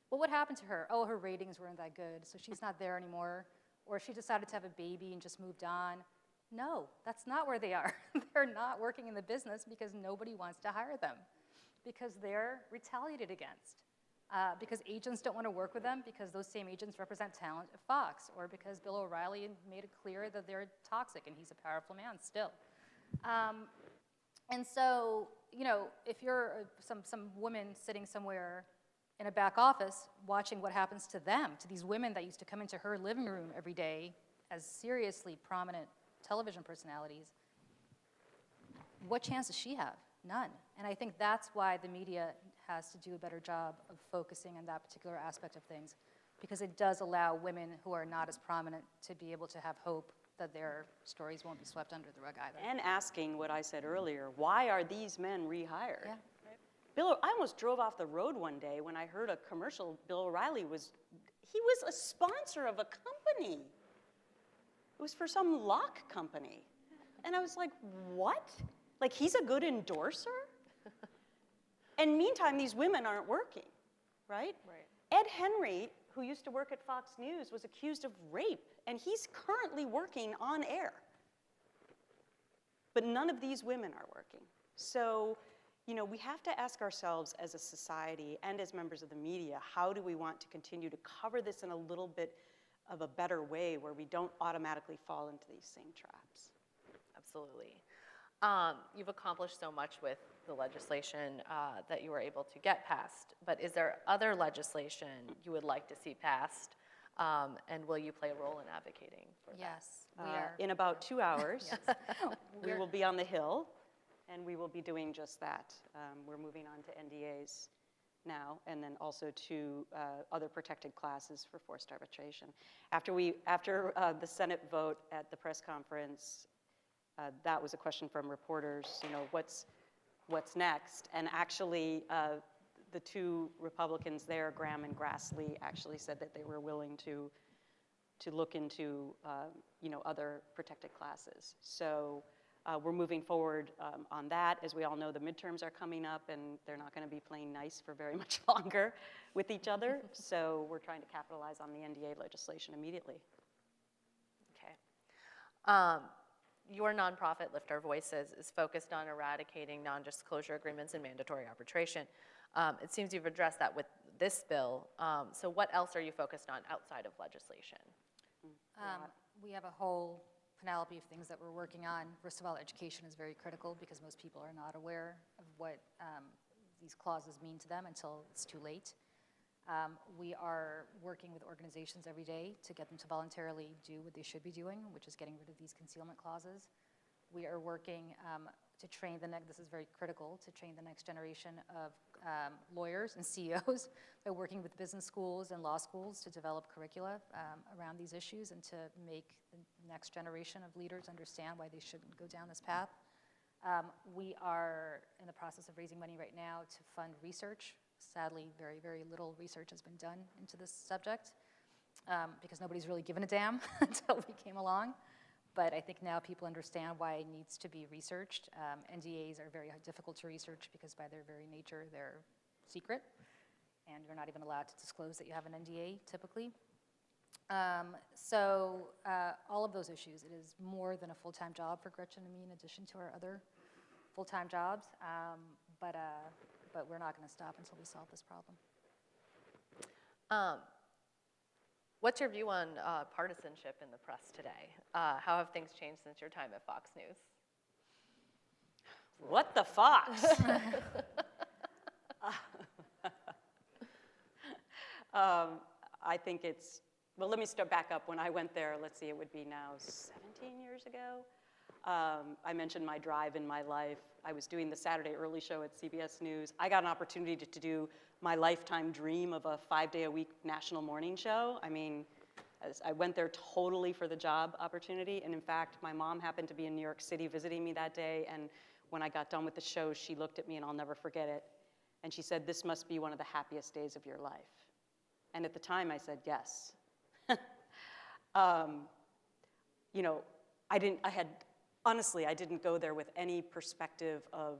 well, what happened to her? Oh, her ratings weren't that good, so she's not there anymore. Or she decided to have a baby and just moved on. No, that's not where they are. They're not working in the business because nobody wants to hire them, because they're retaliated against, because agents don't want to work with them because those same agents represent talent at Fox, or because Bill O'Reilly made it clear that they're toxic and he's a powerful man still. And so, if you're some woman sitting somewhere in a back office watching what happens to them, to these women that used to come into her living room every day as seriously prominent television personalities, what chance does she have? None. And I think that's why the media has to do a better job of focusing on that particular aspect of things, because it does allow women who are not as prominent to be able to have hope that their stories won't be swept under the rug either. And asking what I said earlier, why are these men rehired? Yeah. I almost drove off the road one day when I heard a commercial. Bill O'Reilly was a sponsor of a company. It was for some lock company. And I was like, what? Like, he's a good endorser? And meantime, these women aren't working, right? Ed Henry, who used to work at Fox News, was accused of rape, and he's currently working on air. But none of these women are working. So, we have to ask ourselves as a society and as members of the media, how do we want to continue to cover this in a little bit of a better way where we don't automatically fall into these same traps? Absolutely. You've accomplished so much with the legislation that you were able to get passed, but is there other legislation you would like to see passed, and will you play a role in advocating for that? Yes, we are. In about 2 hours, we We're- will be on the Hill, and we will be doing just that. We're moving on to NDAs now, and then also to other protected classes for forced arbitration. After the Senate vote at the press conference, that was a question from reporters, you know, what's next? And actually, the two Republicans there, Graham and Grassley, actually said that they were willing to look into, you know, other protected classes. So we're moving forward on that. As we all know, the midterms are coming up, and they're not going to be playing nice for very much longer with each other. So we're trying to capitalize on the NDA legislation immediately. Okay. Your nonprofit, Lift Our Voices, is focused on eradicating non-disclosure agreements and mandatory arbitration. It seems you've addressed that with this bill. So what else are you focused on outside of legislation? We have a whole panoply of things that we're working on. First of all, education is very critical because most people are not aware of what these clauses mean to them until it's too late. We are working with organizations every day to get them to voluntarily do what they should be doing, which is getting rid of these concealment clauses. We are working to train this is very critical, to train the next generation of lawyers and CEOs by working with business schools and law schools to develop curricula around these issues and to make the next generation of leaders understand why they shouldn't go down this path. We are in the process of raising money right now to fund research. Sadly, very, very little research has been done into this subject because nobody's really given a damn until we came along. But I think now people understand why it needs to be researched. NDAs are very difficult to research because by their very nature, they're secret. And you're not even allowed to disclose that you have an NDA, typically. So all of those issues, it is more than a full-time job for Gretchen and me in addition to our other full-time jobs. But we're not going to stop until we solve this problem. What's your view on partisanship in the press today? How have things changed since your time at Fox News? What the Fox? I think it's, well, let me start back up. When I went there, let's see, it would be now 17 years ago. I mentioned my drive in my life. I was doing the Saturday early show at CBS News. I got an opportunity to do my lifetime dream of a 5-day-a-week national morning show. I mean, I went there totally for the job opportunity. And in fact, my mom happened to be in New York City visiting me that day. And when I got done with the show, she looked at me, and I'll never forget it. And she said, "This must be one of the happiest days of your life." And at the time, I said, yes. You know, honestly, I didn't go there with any perspective of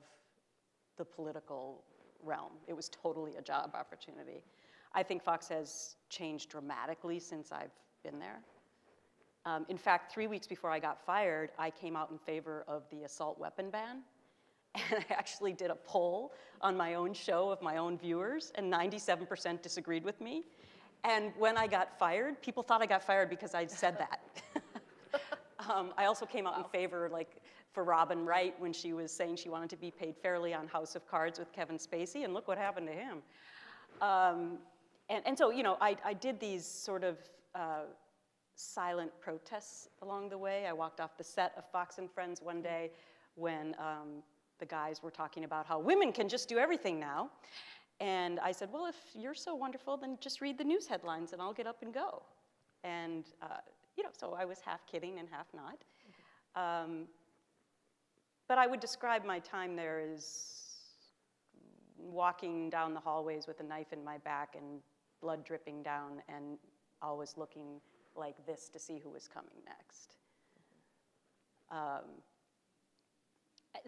the political realm. It was totally a job opportunity. I think Fox has changed dramatically since I've been there. In fact, 3 weeks before I got fired, I came out in favor of the assault weapon ban. And I actually did a poll on my own show of my own viewers, and 97% disagreed with me. And when I got fired, people thought I got fired because I said that. I also came out in favor, like, for Robin Wright when she was saying she wanted to be paid fairly on House of Cards with Kevin Spacey, and look what happened to him. And so, you know, I did these sort of silent protests along the way. I walked off the set of Fox and Friends one day when the guys were talking about how women can just do everything now. And I said, well, if you're so wonderful, then just read the news headlines and I'll get up and go. And, you know, so I was half kidding and half not. But I would describe my time there as walking down the hallways with a knife in my back and blood dripping down and always looking like this to see who was coming next.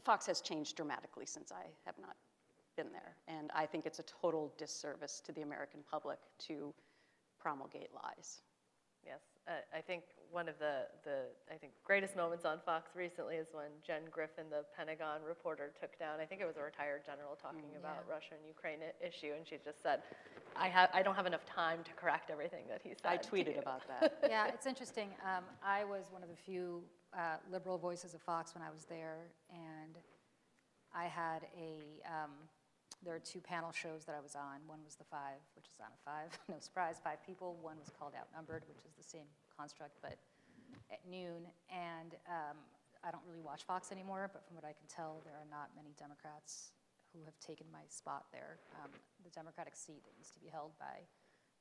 Fox has changed dramatically since I have not been there, and I think it's a total disservice to the American public to promulgate lies. Yes, I think one of the greatest moments on Fox recently is when Jen Griffin, the Pentagon reporter, took down, I think it was a retired general talking about Russia and Ukraine issue, and she just said, I don't have enough time to correct everything that he said. I tweeted about that. Yeah, it's interesting. I was one of the few liberal voices of Fox when I was there, and I had there were 2 panel shows that I was on. One was The Five, which is on a 5, no surprise, 5 people. One was called Outnumbered, which is the same construct, but at noon. And I don't really watch Fox anymore, but from what I can tell, there are not many Democrats who have taken my spot there. The Democratic seat that used to be held by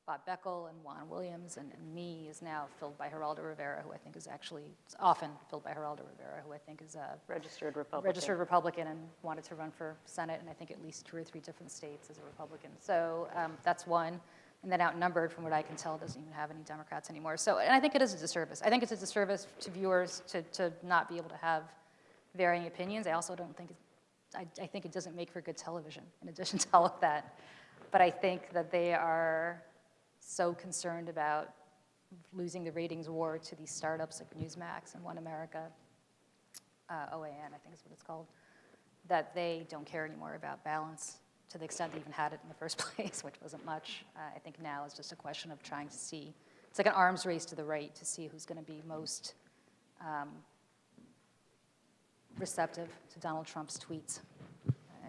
Bob Beckel and Juan Williams and me is now filled by Geraldo Rivera, who I think is actually, it's often filled by Geraldo Rivera, who I think is a Registered Republican and wanted to run for Senate, and I think at least 2 or 3 different states as a Republican. So that's one. And then Outnumbered, from what I can tell, doesn't even have any Democrats anymore. So, and I think it is a disservice. I think it's a disservice to viewers to not be able to have varying opinions. I also don't think, I think it doesn't make for good television, in addition to all of that. But I think that they are so concerned about losing the ratings war to these startups like Newsmax and One America, OAN, I think is what it's called, that they don't care anymore about balance to the extent they even had it in the first place, which wasn't much. I think now it's just a question of trying to see, it's like an arms race to the right to see who's going to be most receptive to Donald Trump's tweets.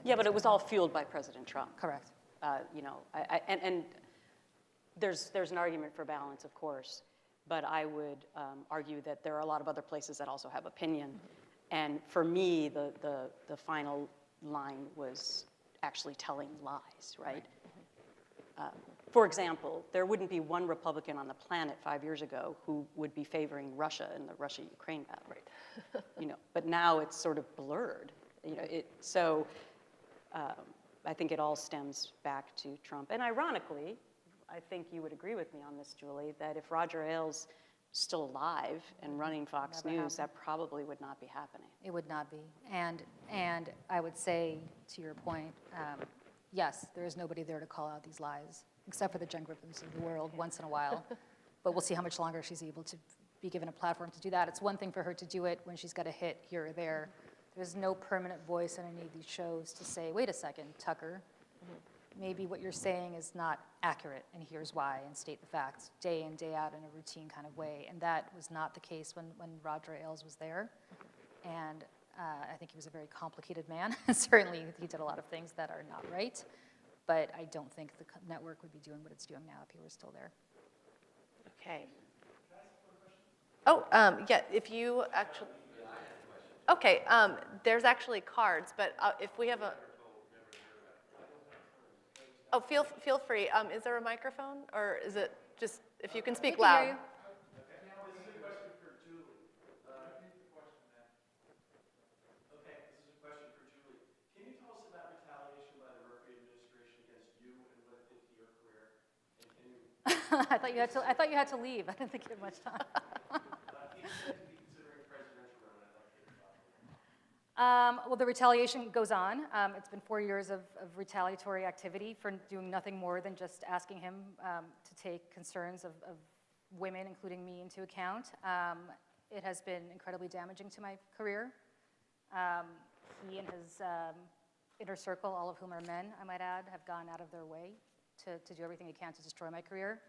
Yeah, but it was all fueled by President Trump. Correct. You know, and there's an argument for balance, of course, but I would argue that there are a lot of other places that also have opinion. And for me, the final line was actually telling lies, right? For example, there wouldn't be one Republican on the planet 5 years ago who would be favoring Russia in the Russia-Ukraine battle. Right. You know, but now it's sort of blurred. You know, I think it all stems back to Trump. And ironically, I think you would agree with me on this, Julie, that if Roger Ailes is still alive and running Fox News, that probably would not be happening. It would not be. And I would say, to your point, yes, there is nobody there to call out these lies, except for the Jen Griffins of the world once in a while. But we'll see how much longer she's able to be given a platform to do that. It's one thing for her to do it when she's got a hit here or there. There's no permanent voice in any of these shows to say, wait a second, Tucker, maybe what you're saying is not accurate, and here's why, and state the facts day in, day out in a routine kind of way. And that was not the case when Roger Ailes was there. And I think he was a very complicated man. Certainly, he did a lot of things that are not right. But I don't think the network would be doing what it's doing now if he were still there. Okay. Oh, yeah, if you actually, okay, there's actually cards, but if we have a, oh, feel free. Is there a microphone, or is it just, if you can speak loud? Hear you. This is a question for Julie. Repeat the question, then. Okay, this is a question for Julie. Can you tell us about retaliation by the Murphy administration against you and what it did to your career? And can you? I thought you had to leave. I didn't think you had much time. He said to be considering presidential run. I'd like to hear about that. Well, the retaliation goes on. It's been 4 years of retaliatory activity for doing nothing more than just asking him to take concerns of women, including me, into account. It has been incredibly damaging to my career. He and his inner circle, all of whom are men, I might add, have gone out of their way to do everything they can to destroy my career.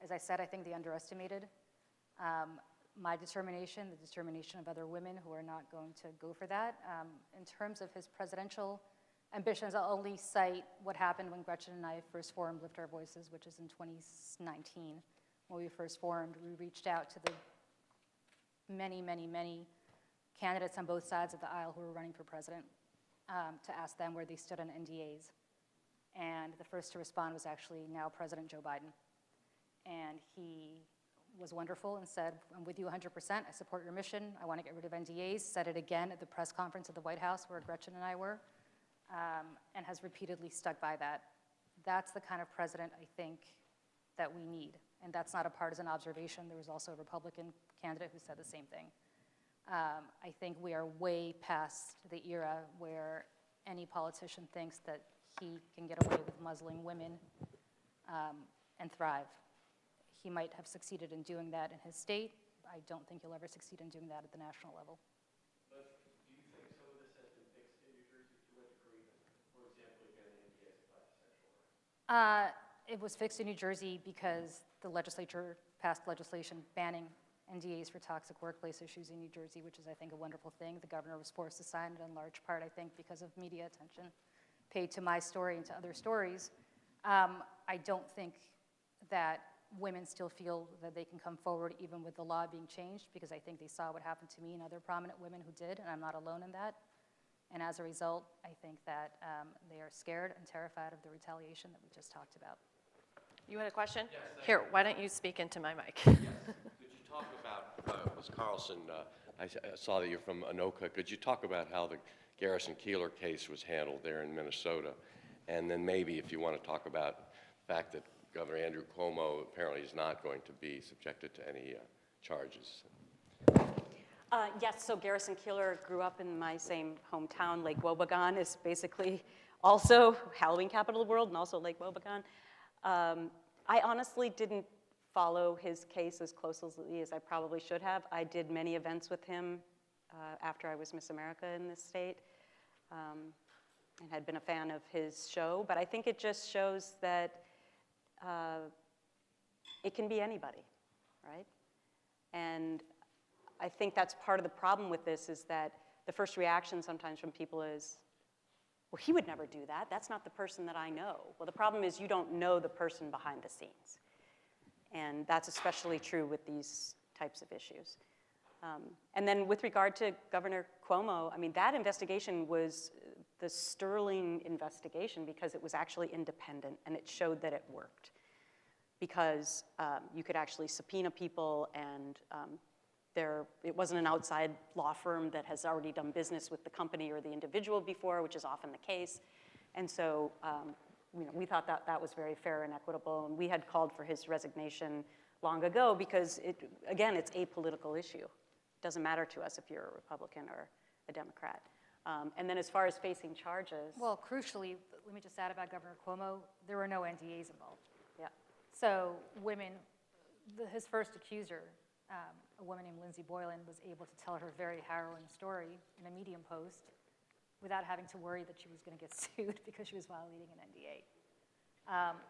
As I said, I think they underestimated my determination, the determination of other women who are not going to go for that. In terms of his presidential ambitions, I'll only cite what happened when Gretchen and I first formed Lift Our Voices, which is in 2019. When we first formed, we reached out to the many, many, many candidates on both sides of the aisle who were running for president to ask them where they stood on NDAs. And the first to respond was actually now President Joe Biden. And he was wonderful and said, I'm with you 100%, I support your mission, I want to get rid of NDAs, said it again at the press conference at the White House where Gretchen and I were, and has repeatedly stuck by that. That's the kind of president I think that we need. And that's not a partisan observation. There was also a Republican candidate who said the same thing. I think we are way past the era where any politician thinks that he can get away with muzzling women and thrive. He might have succeeded in doing that in his state. I don't think he'll ever succeed in doing that at the national level. But do you think some of this has been fixed in New Jersey? To what degree? For example, again, the NDAs apply to sexual harassment. It was fixed in New Jersey because the legislature passed legislation banning NDAs for toxic workplace issues in New Jersey, which is, I think, a wonderful thing. The governor was forced to sign it in large part, I think, because of media attention paid to my story and to other stories. I don't think that women still feel that they can come forward even with the law being changed, because I think they saw what happened to me and other prominent women who did, and I'm not alone in that. And as a result, I think that they are scared and terrified of the retaliation that we just talked about. You had a question? Yes, Here, why don't you speak into my mic? Yes. Could you talk about, Ms. Carlson, I saw that you're from Anoka. Could you talk about how the Garrison Keillor case was handled there in Minnesota? And then maybe if you want to talk about the fact that Governor Andrew Cuomo apparently is not going to be subjected to any charges. Yes, so Garrison Keillor grew up in my same hometown. Lake Wobegon is basically also Halloween capital of the world and also Lake Wobegon. I honestly didn't follow his case as closely as I probably should have. I did many events with him after I was Miss America in this state and had been a fan of his show. But I think it just shows that it can be anybody, right? And I think that's part of the problem with this is that the first reaction sometimes from people is, well, he would never do that. That's not the person that I know. Well, the problem is you don't know the person behind the scenes. And that's especially true with these types of issues. And then with regard to Governor Cuomo, I mean, that investigation was the sterling investigation because it was actually independent and it showed that it worked. Because you could actually subpoena people and it wasn't an outside law firm that has already done business with the company or the individual before, which is often the case. And so we thought that that was very fair and equitable, and we had called for his resignation long ago because, again, it's a political issue. It doesn't matter to us if you're a Republican or a Democrat. And then as far as facing charges. Well, crucially, let me just add about Governor Cuomo, there were no NDAs involved. Yeah. So women, his first accuser, a woman named Lindsay Boylan, was able to tell her very harrowing story in a Medium post without having to worry that she was going to get sued because she was violating an NDA.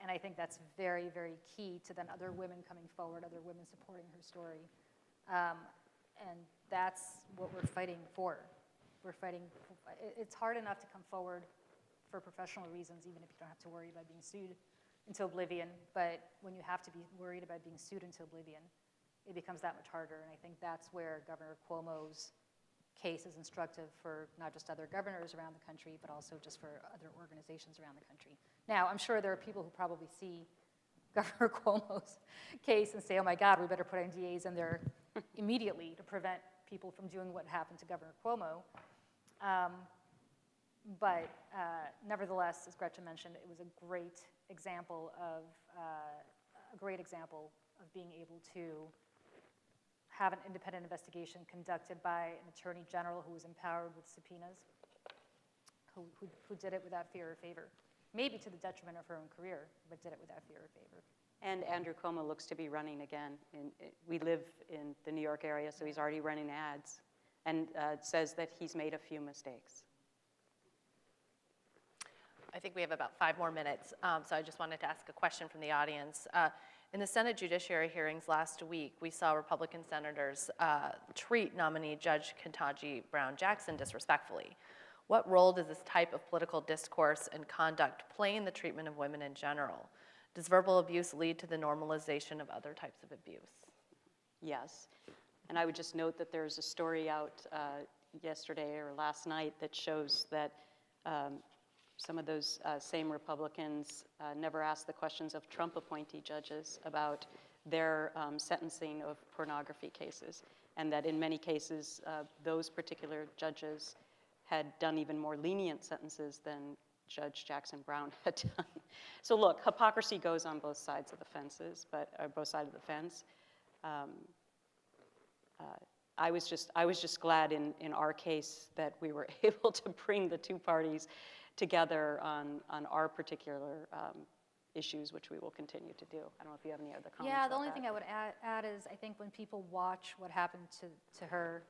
And I think that's very, very key to then other women coming forward, other women supporting her story. And that's what we're fighting for. We're fighting, it's hard enough to come forward for professional reasons, even if you don't have to worry about being sued into oblivion. But when you have to be worried about being sued into oblivion, it becomes that much harder. And I think that's where Governor Cuomo's case is instructive for not just other governors around the country, but also just for other organizations around the country. Now, I'm sure there are people who probably see Governor Cuomo's case and say, oh my God, we better put NDAs in there immediately to prevent people from doing what happened to Governor Cuomo. But nevertheless, as Gretchen mentioned, it was a great example of being able to have an independent investigation conducted by an attorney general who was empowered with subpoenas, who did it without fear or favor. Maybe to the detriment of her own career, but did it without fear or favor. And Andrew Cuomo looks to be running again. We live in the New York area, so he's already running ads, and says that he's made a few mistakes. I think we have about 5 more minutes, so I just wanted to ask a question from the audience. In the Senate Judiciary hearings last week, we saw Republican senators treat nominee Judge Ketanji Brown Jackson disrespectfully. What role does this type of political discourse and conduct play in the treatment of women in general? Does verbal abuse lead to the normalization of other types of abuse? Yes. And I would just note that there's a story out yesterday or last night that shows that some of those same Republicans never asked the questions of Trump appointee judges about their sentencing of pornography cases, and that in many cases, those particular judges had done even more lenient sentences than Judge Jackson Brown had done. So look, hypocrisy goes on both sides of the fences, both sides of the fence. I was just glad in our case that we were able to bring the two parties together on our particular issues, which we will continue to do. I don't know if you have any other comments. Yeah, the about only that. thing I would add is I think when people watch what happened to her,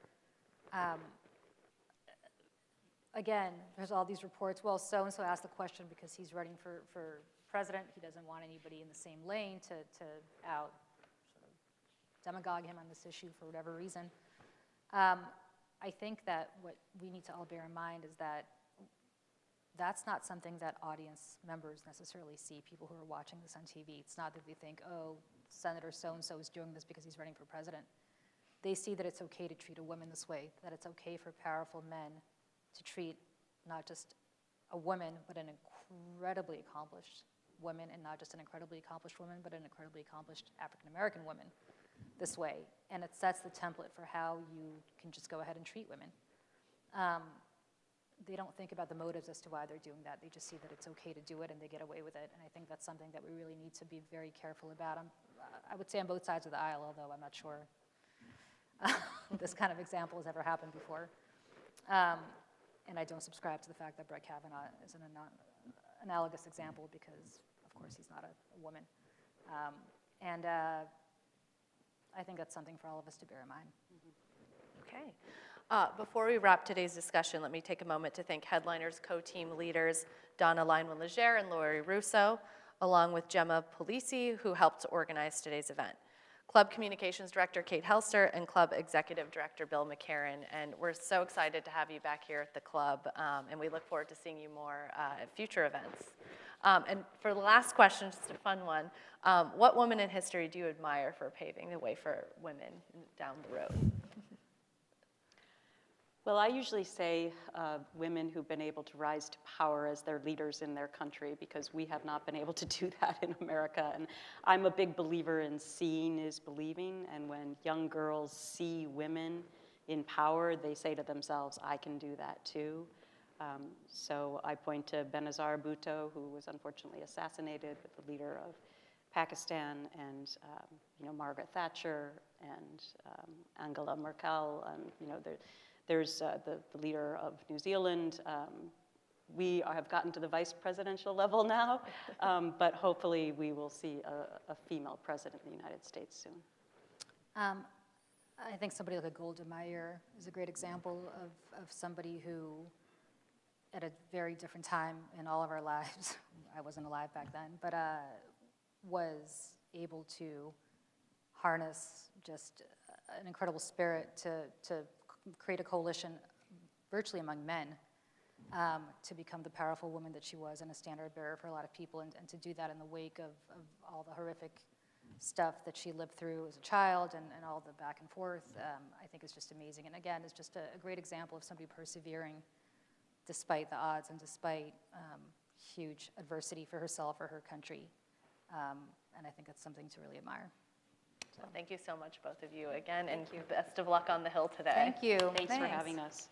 again, there's all these reports, well, so-and-so asked the question because he's running for president. He doesn't want anybody in the same lane to out sort of demagogue him on this issue for whatever reason. I think that what we need to all bear in mind is that that's not something that audience members necessarily see, people who are watching this on TV. It's not that they think, oh, Senator so-and-so is doing this because he's running for president. They see that it's okay to treat a woman this way, that it's okay for powerful men to treat not just a woman, but an incredibly accomplished woman, and not just an incredibly accomplished woman, but an incredibly accomplished African-American woman this way. And it sets the template for how you can just go ahead and treat women. They don't think about the motives as to why they're doing that. They just see that it's okay to do it and they get away with it. And I think that's something that we really need to be very careful about. I would say on both sides of the aisle, although I'm not sure this kind of example has ever happened before. And I don't subscribe to the fact that Brett Kavanaugh is an analogous example because, of course, he's not a woman. I think that's something for all of us to bear in mind. Okay. Before we wrap today's discussion, let me take a moment to thank headliners, co-team leaders, Donna Lineman-Legere and Lori Russo, along with Gemma Polisi, who helped organize today's event. Club Communications Director Kate Helster and Club Executive Director Bill McCarran. And we're so excited to have you back here at the club, and we look forward to seeing you more at future events. And for the last question, just a fun one, what woman in history do you admire for paving the way for women down the road? Well, I usually say women who've been able to rise to power as their leaders in their country, because we have not been able to do that in America. And I'm a big believer in seeing is believing. And when young girls see women in power, they say to themselves, I can do that too. So I point to Benazir Bhutto, who was unfortunately assassinated, but the leader of Pakistan, and Margaret Thatcher, and Angela Merkel, there's the leader of New Zealand. We have gotten to the vice presidential level now, but hopefully we will see a female president in the United States soon. I think somebody like a Golda Meir is a great example of somebody who, at a very different time in all of our lives, I wasn't alive back then, but was able to harness just an incredible spirit to create a coalition virtually among men to become the powerful woman that she was and a standard bearer for a lot of people, and to do that in the wake of all the horrific stuff that she lived through as a child and all the back and forth, I think is just amazing. And again, it's just a great example of somebody persevering despite the odds and despite huge adversity for herself or her country. And I think that's something to really admire. So thank you so much, both of you, again, and best of luck on the Hill today. Thank you. Thanks for having us.